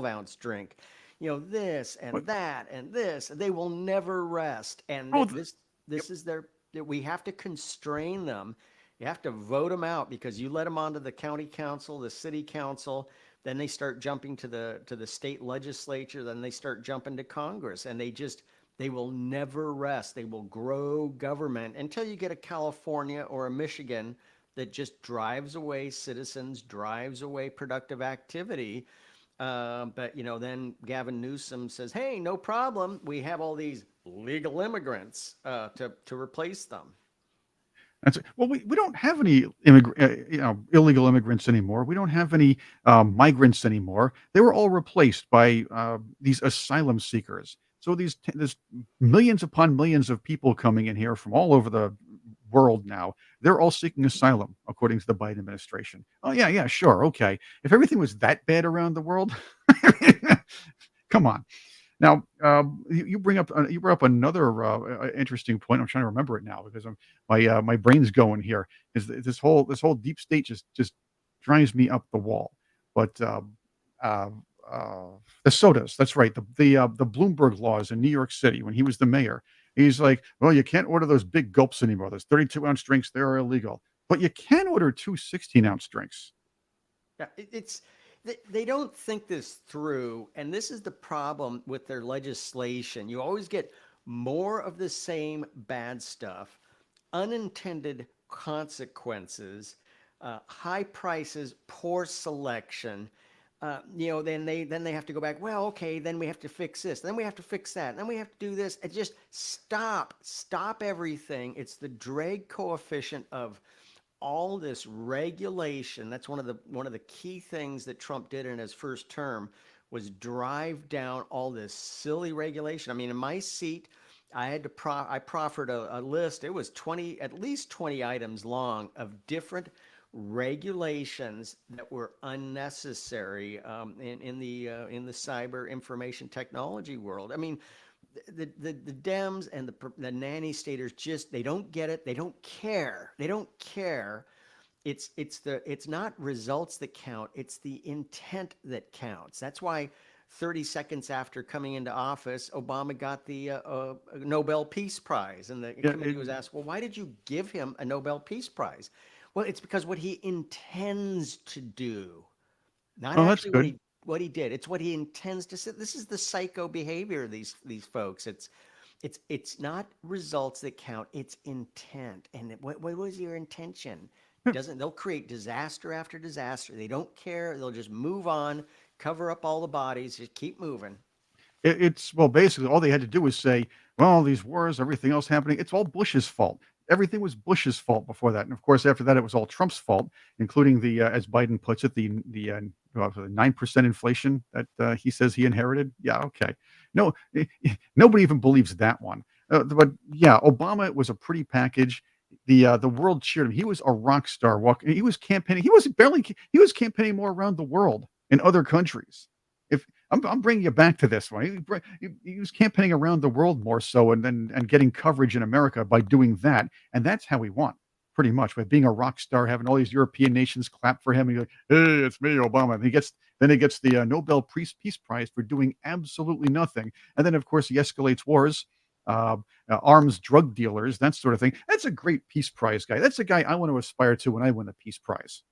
ounce drink. This But and that and this. They will never rest. And oh, yep. this is their, we have to constrain them. You have to vote them out because you let them onto the county council, the city council, then they start jumping to the state legislature, then they start jumping to Congress, and they will never rest. They will grow government until you get a California or a Michigan that just drives away citizens, drives away productive activity. But then Gavin Newsom says, "Hey, no problem. We have all these legal immigrants to replace them." Well, we don't have any illegal immigrants anymore. We don't have any migrants anymore. They were all replaced by these asylum seekers. So there's millions upon millions of people coming in here from all over the world now. They're all seeking asylum, according to the Biden administration. Oh yeah, yeah, sure, okay. If everything was that bad around the world, come on. Now, you bring up another interesting point. I'm trying to remember it now because my brain's going here. Is this whole deep state just drives me up the wall. But uh, uh, the sodas, that's right. The Bloomberg laws in New York City when he was the mayor. He's like, well, you can't order those big gulps anymore. Those 32-ounce drinks, they're illegal. But you can order two 16-ounce drinks. Yeah, they don't think this through, and this is the problem with their legislation. You always get more of the same bad stuff, unintended consequences, high prices, poor selection. Then they have to go back. Well, okay, then we have to fix this. Then we have to fix that. Then we have to do this. And just stop everything. It's the drag coefficient of all this regulation. That's one of the key things that Trump did in his first term was drive down all this silly regulation. I mean, in my seat, I proffered a list. It was at least 20 items long of different regulations that were unnecessary in the cyber information technology world. I mean, the Dems and the nanny staters they don't get it. They don't care. They don't care. It's not results that count. It's the intent that counts. That's why 30 seconds after coming into office, Obama got the Nobel Peace Prize, and the Yeah, committee was asked, "Well, why did you give him a Nobel Peace Prize?" Well, it's because what he intends to do, not oh, that's actually good. what he did. It's what he intends to say. This is the psycho behavior of these folks. It's not results that count. It's intent. And what was your intention? They'll create disaster after disaster. They don't care. They'll just move on, cover up all the bodies, just keep moving. It's well, basically, all they had to do was say, "Well, these wars, everything else happening, it's all Bush's fault." Everything was Bush's fault before that, and of course, after that, it was all Trump's fault, including as Biden puts it, the 9% inflation that he says he inherited. Yeah, okay, no, nobody even believes that one. But yeah, Obama was a pretty package. The world cheered him. He was a rock star. He was campaigning. He was campaigning more around the world in other countries. If I'm bringing you back to this one. He was campaigning around the world more so, and getting coverage in America by doing that, and that's how he won, pretty much by being a rock star, having all these European nations clap for him. And you're like, "Hey, it's me, Obama." And he gets the Nobel Peace Prize for doing absolutely nothing. And then, of course, he escalates wars, arms drug dealers, that sort of thing. That's a great Peace Prize guy. That's a guy I want to aspire to when I win the Peace Prize.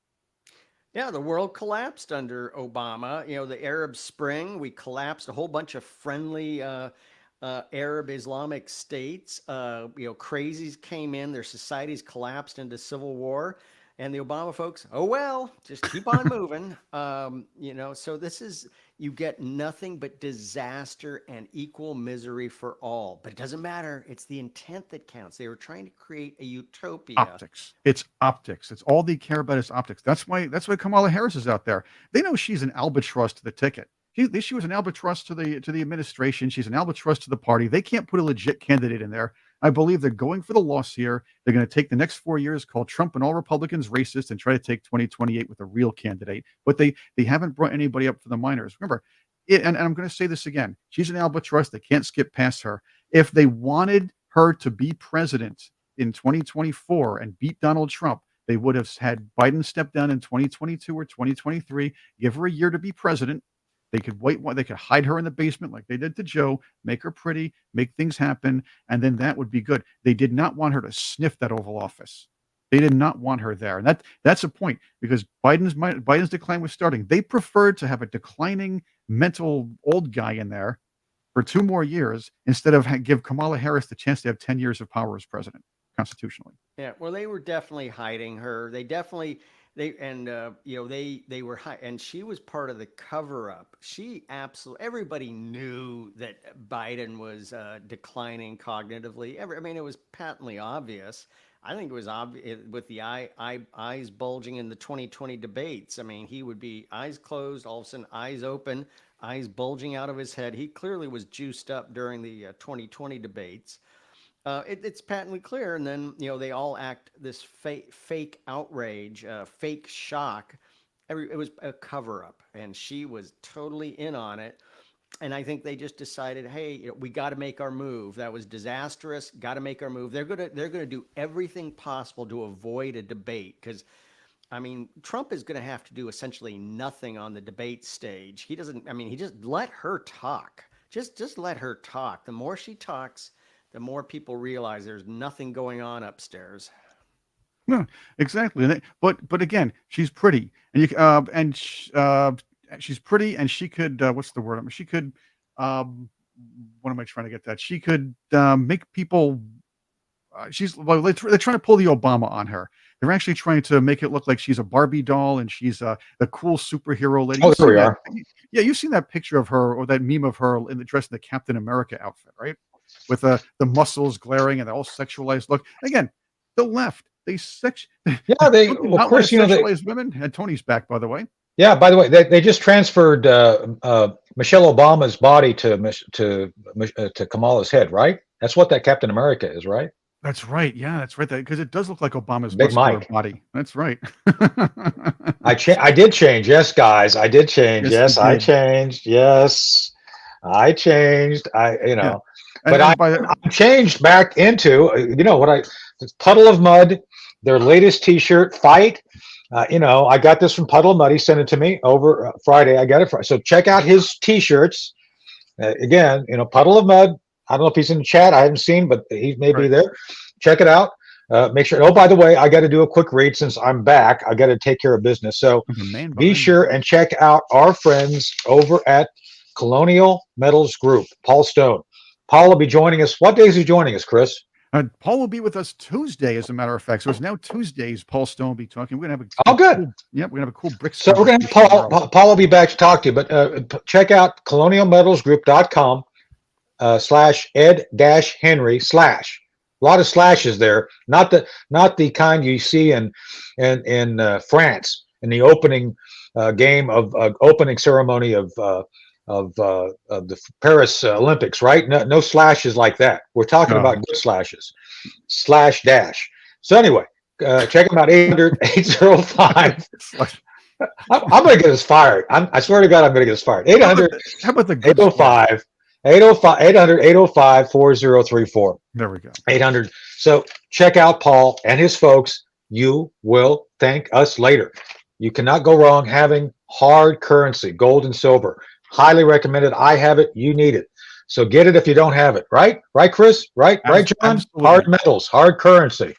Yeah, the world collapsed under Obama. The Arab Spring, we collapsed a whole bunch of friendly Arab Islamic states. Crazies came in, their societies collapsed into civil war. And the Obama folks, oh well, just keep on moving. So this is, you get nothing but disaster and equal misery for all. But it doesn't matter. It's the intent that counts. They were trying to create a utopia. Optics. It's optics. It's all they care about is optics. That's why Kamala Harris is out there. They know she's an albatross to the ticket. She was an albatross to the administration. She's an albatross to the party. They can't put a legit candidate in there. I believe they're going for the loss here. They're going to take the next 4 years, call Trump and all Republicans racist, and try to take 2028 with a real candidate. But they haven't brought anybody up for the minors. Remember, and I'm going to say this again. She's an albatross. They can't skip past her. If they wanted her to be president in 2024 and beat Donald Trump, they would have had Biden step down in 2022 or 2023, give her a year to be president. They could wait. They could hide her in the basement like they did to Joe, make her pretty, make things happen, and then that would be good. They did not want her to sniff that Oval Office. They did not want her there, and that's a point because Biden's decline was starting. They preferred to have a declining mental old guy in there for 2 more years instead of give Kamala Harris the chance to have 10 years of power as president constitutionally. Yeah, well, they were definitely hiding her. They definitely they were and she was part of the cover up. She absolutely, everybody knew that Biden was declining cognitively. It was patently obvious. I think it was obvious with the eyes bulging in the 2020 debates. I mean, he would be eyes closed, all of a sudden eyes open, eyes bulging out of his head. He clearly was juiced up during the 2020 debates. It's patently clear, and then they all act this fake outrage, fake shock. It was a cover up, and she was totally in on it. And I think they just decided, hey, we got to make our move. That was disastrous. Got to make our move. They're gonna do everything possible to avoid a debate because, I mean, Trump is going to have to do essentially nothing on the debate stage. He doesn't. I mean, he just let her talk. Just let her talk. The more she talks, the more people realize there's nothing going on upstairs. No, exactly. But again, she's pretty, and she's pretty, and she could. What's the word? I mean, she could. What am I trying to get at? She could make people. They're trying to pull the Obama on her. They're actually trying to make it look like she's a Barbie doll and she's the cool superhero lady. Oh, there we are. Yeah, you've seen that picture of her or that meme of her in the dress in the Captain America outfit, right? With the muscles glaring and the all sexualized look. Again, the left, they of course, sexualize women. And Tony's back, by the way. Yeah, by the way, they just transferred Michelle Obama's body to Kamala's head, right? That's what that Captain America is, right? That's right. Yeah, that's right. Because it does look like Obama's Big muscular Mike body. That's right. I did change. Yes, guys, I did change. Yes, Yes, I changed. Yes, I changed. Yeah. But I changed back into Puddle of Mud, their latest T-shirt, Fight. I got this from Puddle of Mud. He sent it to me over Friday. I got it Friday. So check out his T-shirts. Again, Puddle of Mud. I don't know if he's in the chat. I haven't seen, but he may be there. Check it out. Make sure. Oh, by the way, I got to do a quick read since I'm back. I got to take care of business. So be sure and check out our friends over at Colonial Metals Group. Paul Stone. Paul will be joining us. What days is he joining us, Chris? Paul will be with us Tuesday, as a matter of fact. So it's now Tuesdays. Paul Stone will be talking. We're gonna have a good. Cool, we're gonna have a cool brick. So we're gonna have Paul will be back to talk to you. But check out colonialmetalsgroup.com /Ed-Henry/ a lot of slashes there. Not the kind you see in France in the opening game of opening ceremony of the Paris Olympics, right? No slashes like that. We're talking about good slashes. /. So anyway, check them out. 800-805. I'm going to get us fired. I swear to God, I'm going to get us fired. 800. How about the 805? 800-805-4034. There we go. 800. So check out Paul and his folks. You will thank us later. You cannot go wrong having hard currency, gold and silver. Highly recommended. I have it. You need it. So get it if you don't have it. Right? Right, Chris? Right, John? Absolutely. Hard metals, hard currency.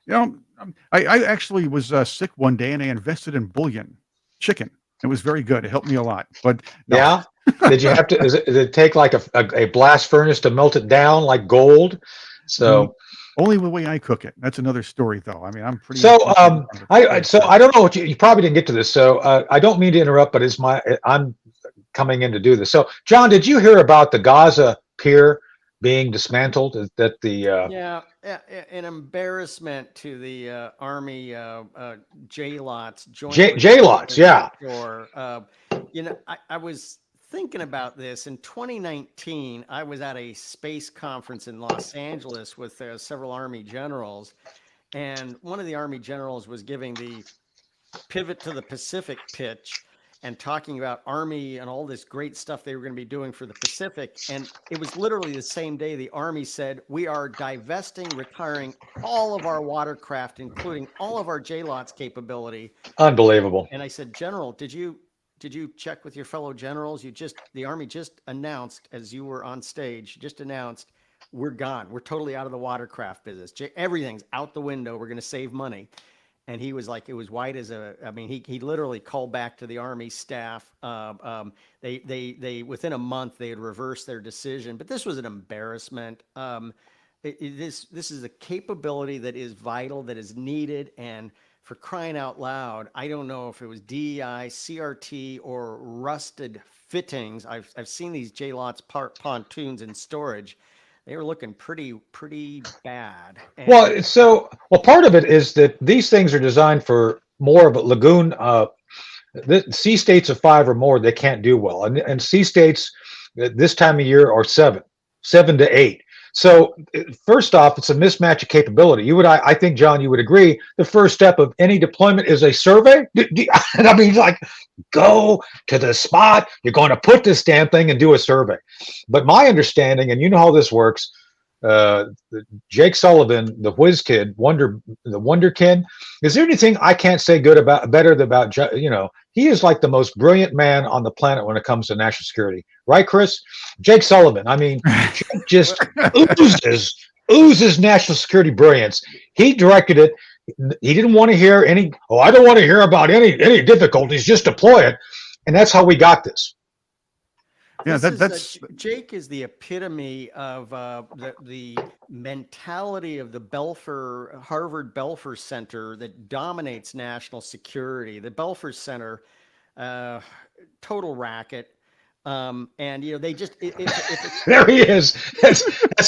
I actually was sick one day and I invested in bullion, chicken. It was very good. It helped me a lot. But no. Yeah. Did you have to? Did it take like a blast furnace to melt it down like gold? So Only the way I cook it. That's another story, though. I mean, I'm pretty. So, intelligent on the so I don't know what you probably didn't get to this. So, I don't mean to interrupt, but I'm coming in to do this. So, John, did you hear about the Gaza pier being dismantled? That the Yeah, an embarrassment to the Army J-Lots, Joint J-Lots, yeah. Shore. I was thinking about this in 2019. I was at a space conference in Los Angeles with several Army generals, and one of the Army generals was giving the pivot to the Pacific pitch and talking about Army and all this great stuff they were going to be doing for the Pacific. And it was literally the same day the Army said, we are divesting, retiring all of our watercraft, including all of our J-Lots capability. Unbelievable. And I said, General, did you check with your fellow generals? The Army just announced, as you were on stage, just announced, we're gone. We're totally out of the watercraft business. Everything's out the window. We're going to save money. And he was like, it was white as I mean, he literally called back to the Army staff. They within a month, they had reversed their decision, but this was an embarrassment. This is a capability that is vital, that is needed. And for crying out loud, I don't know if it was DEI, CRT, or rusted fittings. I've seen these J-Lots pontoons in storage. They were looking pretty bad. And part of it is that these things are designed for more of a lagoon. The sea states of 5 or more, they can't do well, and sea states this time of year are 7 to 8. So first off, it's a mismatch of capability. I think, John, you would agree. The first step of any deployment is a survey. And I mean, like, go to the spot. You're going to put this damn thing and do a survey. But my understanding, and you know how this works, Jake Sullivan, the whiz kid, the wonder kid. Is there anything I can't say better about? He is like the most brilliant man on the planet when it comes to national security, right, Chris? Jake Sullivan. I mean, just oozes national security brilliance. He directed it. He didn't want to hear any. Oh, I don't want to hear about any difficulties. Just deploy it, and that's how we got this. Yeah, that's Jake is the epitome of the mentality of the Harvard Belfer Center that dominates national security. The Belfer Center, total racket. And they just there he is. That's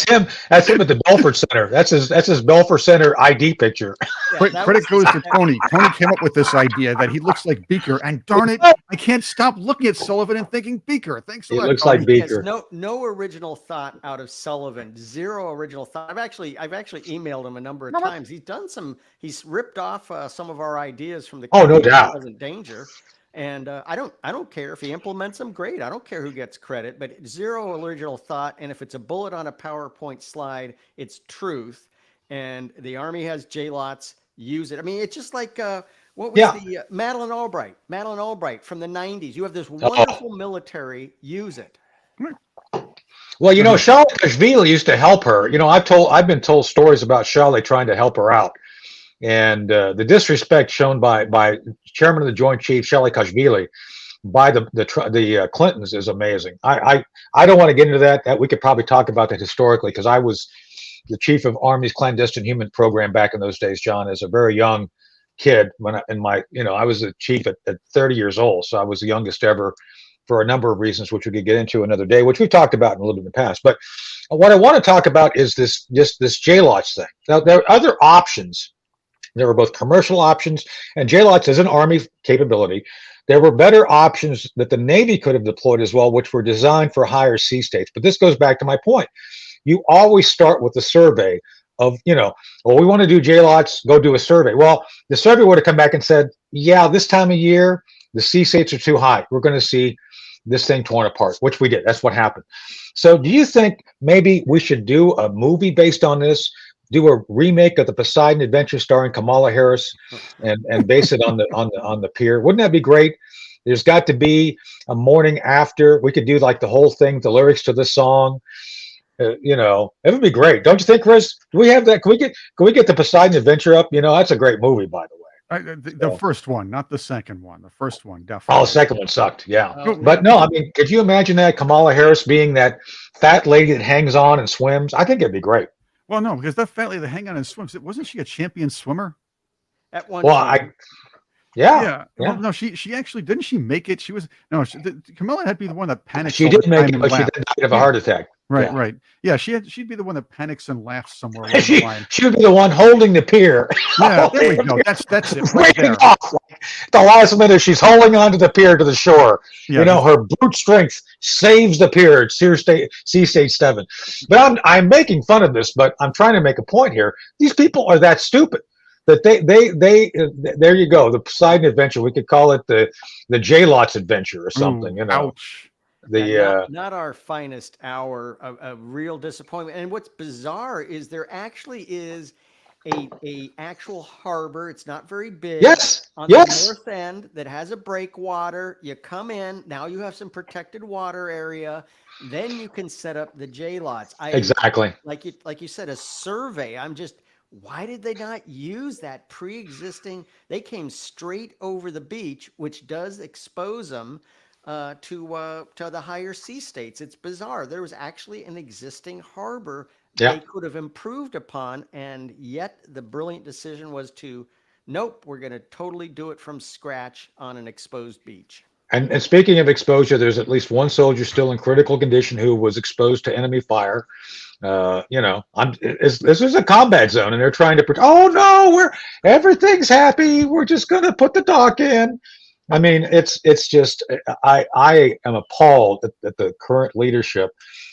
him. That's him at the Belford Center. That's his Belford Center ID picture. Yeah, credit goes to Tony. Tony came up with this idea that he looks like Beaker, and darn it, I can't stop looking at Sullivan and thinking Beaker. Thanks a lot. He looks like Beaker. No original thought out of Sullivan. Zero original thought. I've actually emailed him a number of times. He's ripped off some of our ideas from the no doubt. Present Danger. And I don't care if he implements them. Great. I don't care who gets credit, but zero original thought. And if it's a bullet on a PowerPoint slide, it's truth. And the Army has J-Lots. Use it. I mean, it's just like what was the Madeleine Albright from the 90s. You have this wonderful military. Use it. Well, Charlotte Kashvili used to help her. I've been told stories about Charlotte trying to help her out. And the disrespect shown by Chairman of the Joint Chiefs, Shelley Kashvili, by the Clintons is amazing. I don't want to get into that. That we could probably talk about that historically, because I was the chief of Army's clandestine human program back in those days, John, as a very young kid. I was the chief at 30 years old, so I was the youngest ever for a number of reasons, which we could get into another day, which we've talked about in a little bit in the past. But what I want to talk about is this J-Lots thing. Now, there are other options. There were both commercial options, and J-Lots is an Army capability. There were better options that the Navy could have deployed as well, which were designed for higher sea states. But this goes back to my point. You always start with the survey of, we want to do J-Lots, go do a survey. Well, the survey would have come back and said, yeah, this time of year, the sea states are too high. We're going to see this thing torn apart, which we did. That's what happened. So do you think maybe we should do a movie based on this? Do a remake of the Poseidon Adventure starring Kamala Harris and base it on the pier? Wouldn't that be great? There's got to be a morning after. We could do like the whole thing, the lyrics to the song. It would be great, don't you think, Chris? Do we have that? Can we get the Poseidon Adventure up? That's a great movie, by the way. The first one, not the second one. The first one, definitely. Oh, the second one sucked. Yeah, but no, I mean, could you imagine that Kamala Harris being that fat lady that hangs on and swims? I think it'd be great. Well, no, because that fat lady that hang on and swims, wasn't she a champion swimmer? At one Well, time. yeah, Yeah. Well, yeah. no, she actually didn't she make it? She was no, Camilla had to be the one that panics She all the did make time it, and but she laughs. did die of a Yeah. heart attack. Right, Yeah. right. Yeah, she'd be the one that panics and laughs somewhere along the she line. she would be the one holding the pier. Yeah, there we Holding go. the That's it pier, right waving there. off like the last minute. She's holding onto the pier to the shore. Yeah, just Her brute strength saves the pier at Sea Stage 7. But I'm making fun of this, but I'm trying to make a point here. These people are that stupid that they there you go. The Poseidon Adventure. We could call it the J Lots Adventure or something. ooh, ouch. Yeah, The not our finest hour. A real disappointment. And what's bizarre is there actually is a actual harbor. It's not very big yes, on the yes, north end that has a breakwater. You come in now. You have some protected water area. Then you can set up the J lots. exactly. Like you said, a survey. I'm just, why did they not use that pre-existing? They came straight over the beach, which does expose them to the higher sea states. It's bizarre. There was actually an existing harbor Yeah. they could have improved upon, and yet the brilliant decision was to, nope, we're going to totally do it from scratch on an exposed beach. And speaking of exposure, there's at least one soldier still in critical condition who was exposed to enemy fire. This is a combat zone, and they're trying to. Oh no, everything's happy. We're just going to put the dock in. I mean, it's just I am appalled at the current leadership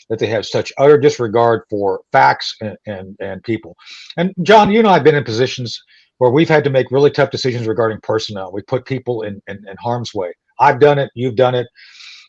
that they have such utter disregard for facts and people. And John, you know, I've been in positions where we've had to make really tough decisions regarding personnel. We put people in harm's way. I've done it. You've done it.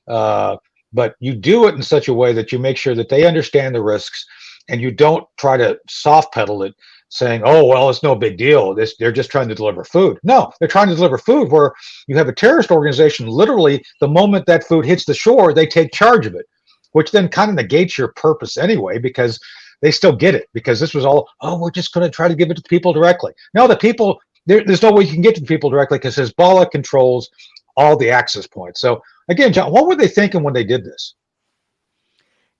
Uh, but you do it in such a way that you make sure that they understand the risks, and you don't try to soft pedal it, saying, "Oh well, it's no big deal. They're just trying to deliver food." No, they're trying to deliver food where you have a terrorist organization. Literally, the moment that food hits the shore, they take charge of it, which then kind of negates your purpose anyway, because they still get it, because this was all, oh, we're just going to try to give it to the people directly. No, the people, there's no way you can get to the people directly because Hezbollah controls all the access points. So again, John, what were they thinking when they did this?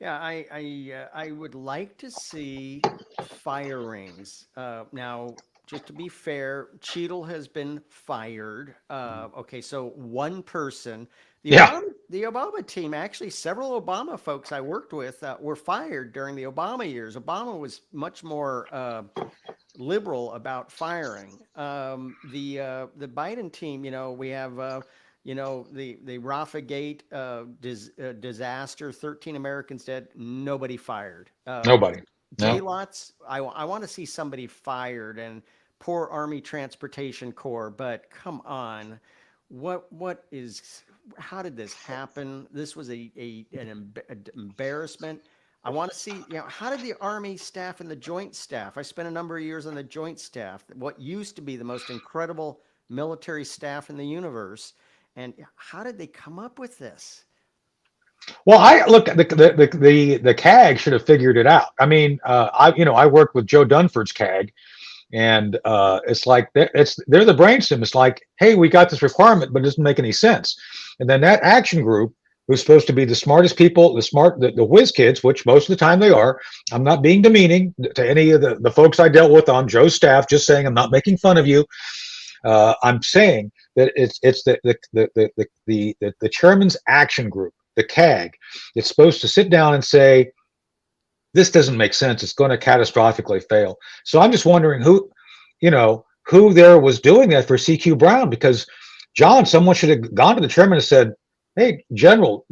Yeah, I would like to see firings. Now, just to be fair, Cheadle has been fired. Okay, so one person. Yeah. The Obama team, actually, several Obama folks I worked with were fired during the Obama years. Obama was much more liberal about firing. The Biden team, we have the Rafa Gate disaster, 13 Americans dead, nobody fired. Nobody. J No. Lots, I want to see somebody fired, and poor Army Transportation Corps, but come on. How did this happen? This was an embarrassment. I want to see, how did the Army staff and the Joint Staff? I spent a number of years on the Joint Staff, what used to be the most incredible military staff in the universe. And how did they come up with this? Well, I look, the CAG should have figured it out. I mean, I worked with Joe Dunford's CAG, and it's like they're the brainstem. It's like, hey, we got this requirement, but it doesn't make any sense. And then that action group, who's supposed to be the smartest people, the whiz kids, which most of the time they are. I'm not being demeaning to any of the folks I dealt with on Joe's staff. Just saying, I'm not making fun of you. I'm saying that it's the chairman's action group, the CAG. It's supposed to sit down and say, this doesn't make sense. It's going to catastrophically fail. So I'm just wondering who there was doing that for CQ Brown, because John, someone should have gone to the chairman and said, hey, General,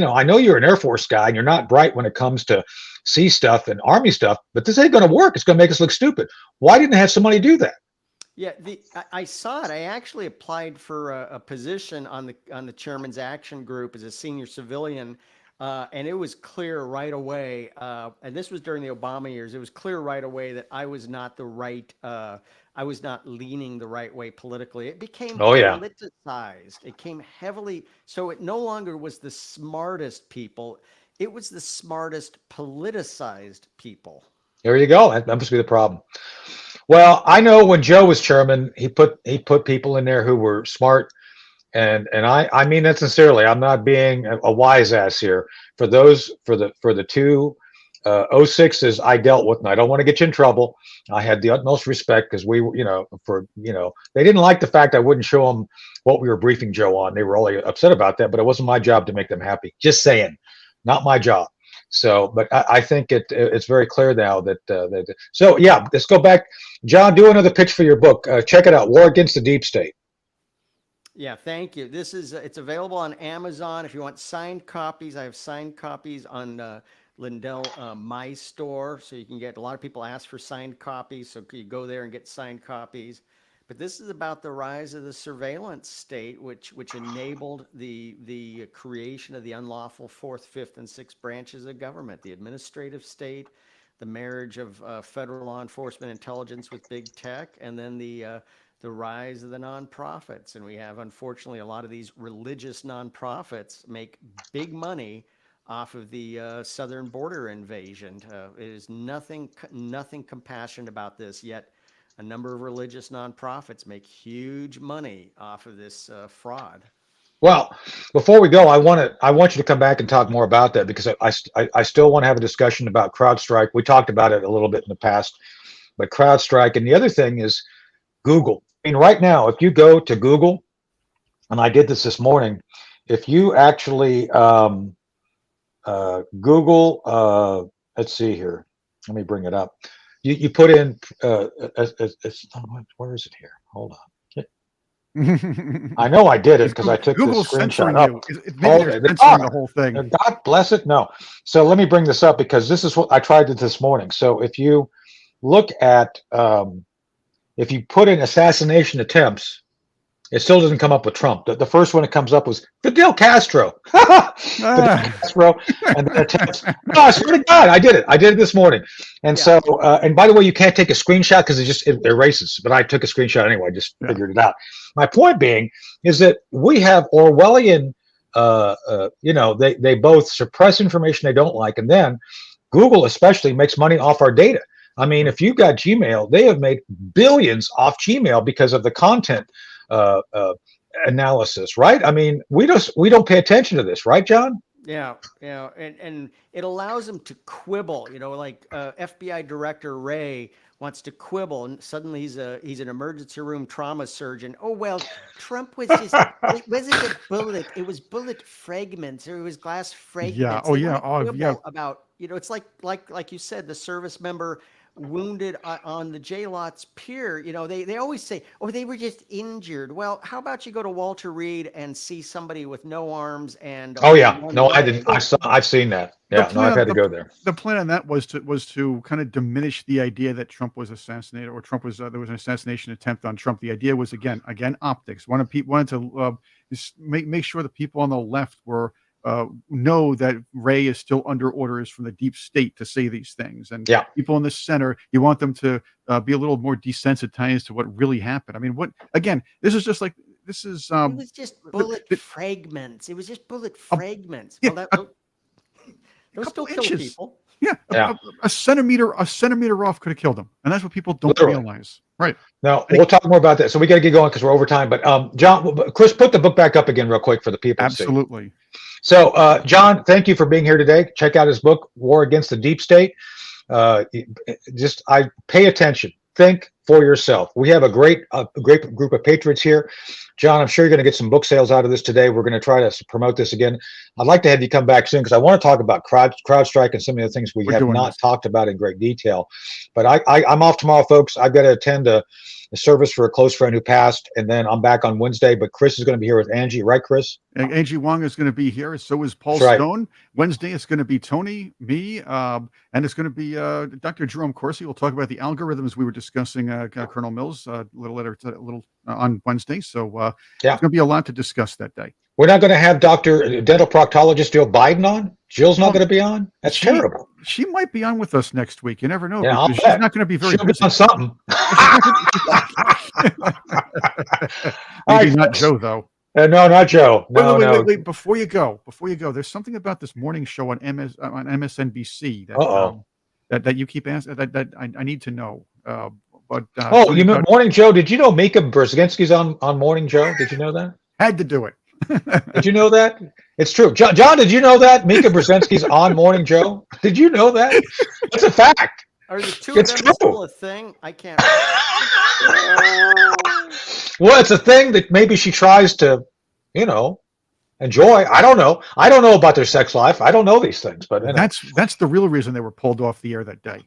I know you're an Air Force guy and you're not bright when it comes to sea stuff and Army stuff, but this ain't going to work. It's going to make us look stupid. Why didn't have somebody do that? Yeah, I saw it. I actually applied for a position on the chairman's action group as a senior civilian, and it was clear right away. And this was during the Obama years. It was clear right away that I was not the right. I was not leaning the right way politically. It became politicized. It came heavily. So it no longer was the smartest people. It was the smartest politicized people. There you go. That must be the problem. Well, I know when Joe was chairman, he put people in there who were smart, and I mean that sincerely. I'm not being a wise ass here. For the two '06 is I dealt with, and I don't want to get you in trouble. I had the utmost respect because they didn't like the fact I wouldn't show them what we were briefing Joe on. They were really upset about that, but it wasn't my job to make them happy. Just saying, not my job. So, but I think it's very clear now that. So yeah, let's go back. John, do another pitch for your book. Check it out, War Against the Deep State. Yeah, thank you. It's available on Amazon. If you want signed copies, I have signed copies on Lindell My Store, so you can get. A lot of people ask for signed copies, so you go there and get signed copies. But this is about the rise of the surveillance state, which enabled the creation of the unlawful fourth, fifth, and sixth branches of government: the administrative state, the marriage of federal law enforcement intelligence with big tech, and then the rise of the nonprofits. And we have, unfortunately, a lot of these religious nonprofits make big money off of the southern border invasion. It is nothing compassionate about this, yet a number of religious nonprofits make huge money off of this fraud. Well, before we go, I want you to come back and talk more about that, because I still want to have a discussion about CrowdStrike. We talked about it a little bit in the past, but CrowdStrike, and the other thing is Google. I mean, right now, if you go to Google, and I did this morning, if you actually Google, let's see here, let me bring it up. You put in, where is it here? Hold on. I know I did it because I took Google's this screenshot censoring up. you. Maybe they're censoring the whole thing. God bless it. No. So let me bring this up, because this is what I tried it this morning. So if you look at, if you put in assassination attempts, it still doesn't come up with Trump. The first one that comes up was Fidel Castro. Fidel Castro, and then attempts. No, I swear to God, I did it. I did it this morning. And so, and by the way, you can't take a screenshot because it erases. But I took a screenshot anyway. I just figured it out. My point being is that we have Orwellian. They both suppress information they don't like, and then Google especially makes money off our data. I mean, if you've got Gmail, they have made billions off Gmail because of the content analysis, right? I mean, we don't pay attention to this, right, John? Yeah, and it allows them to quibble. Like FBI Director Wray wants to quibble, and suddenly he's an emergency room trauma surgeon. Oh well, Trump was just it wasn't a bullet; it was bullet fragments, or it was glass fragments. Yeah. Oh yeah. Oh yeah. About it's like you said, the service member wounded on the J-Lot's pier. They always say, oh, they were just injured. Well, how about you go to Walter Reed and see somebody with no arms and oh yeah, no, I didn't. I've seen that. Yeah, no, I've had to go there. The plan on that was to kind of diminish the idea that Trump was assassinated, or there was an assassination attempt on Trump. The idea was again optics. Wanted to make sure the people on the left were know that Ray is still under orders from the deep state to say these things, and people in the center, you want them to be a little more desensitized to what really happened. I mean, this is just like this is. It was just bullet fragments. It was just bullet fragments. Yeah, well, those still kill people. Yeah, a centimeter off could have killed him, and that's what people don't realize. Right. Now we'll talk more about that. So we got to get going because we're over time. But John, Chris, put the book back up again real quick for the people. Absolutely. To see. So, John, thank you for being here today. Check out his book, War Against the Deep State. I pay attention. Think for yourself. We have a great group of patriots here. John, I'm sure you're going to get some book sales out of this today. We're going to try to promote this again. I'd like to have you come back soon because I want to talk about CrowdStrike and some of the things we have not talked about in great detail. But I'm off tomorrow, folks. I've got to attend a service for a close friend who passed, and then I'm back on Wednesday. But Chris is going to be here with Angie, right, Chris? And Angie Wong is going to be here. So is Paul Stone. Wednesday it's going to be Tony, me, and it's going to be Dr. Jerome Corsi. We'll talk about the algorithms we were discussing, Colonel Mills, a little on Wednesday. So there's going to be a lot to discuss that day. We're not going to have dental proctologist Joe Biden on. Jill's not going to be on. That's terrible. She might be on with us next week. You never know. Yeah, she's not going to be very busy. On something. Maybe not Joe though. No, not Joe. No, wait. Before you go, there's something about this morning show on MSNBC that you keep asking that I need to know. You meant Morning Joe? Did you know Mika Brzezinski's on Morning Joe? Did you know that? Had to do it. Did you know that? It's true. John, did you know that Mika Brzezinski's on Morning Joe? Did you know that? That's a fact. Are the two It's of them true. still a thing? I can't. Well, it's a thing that maybe she tries to, enjoy. I don't know. I don't know about their sex life. I don't know these things, but That's the real reason they were pulled off the air that day.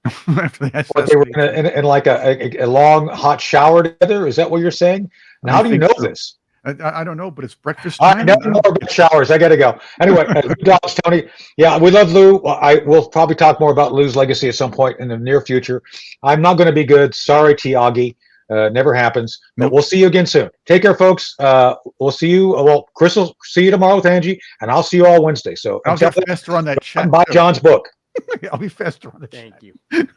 After the what, they were SSB. in like a long hot shower together. Is that what you're saying? Now, how do you know this? I don't know, but it's breakfast I time. know more about showers. I got to go. Anyway, Lou Dobbs, Tony. Yeah, we love Lou. We'll probably talk more about Lou's legacy at some point in the near future. I'm not going to be good. Sorry, Tiagi. Never happens. But Nope. we'll see you again soon. Take care, folks. We'll see you. Well, Chris will see you tomorrow with Angie, and I'll see you all Wednesday. So I'll until get faster on that then, chat. buy too. John's book. I'll be faster on the Thank chat. you.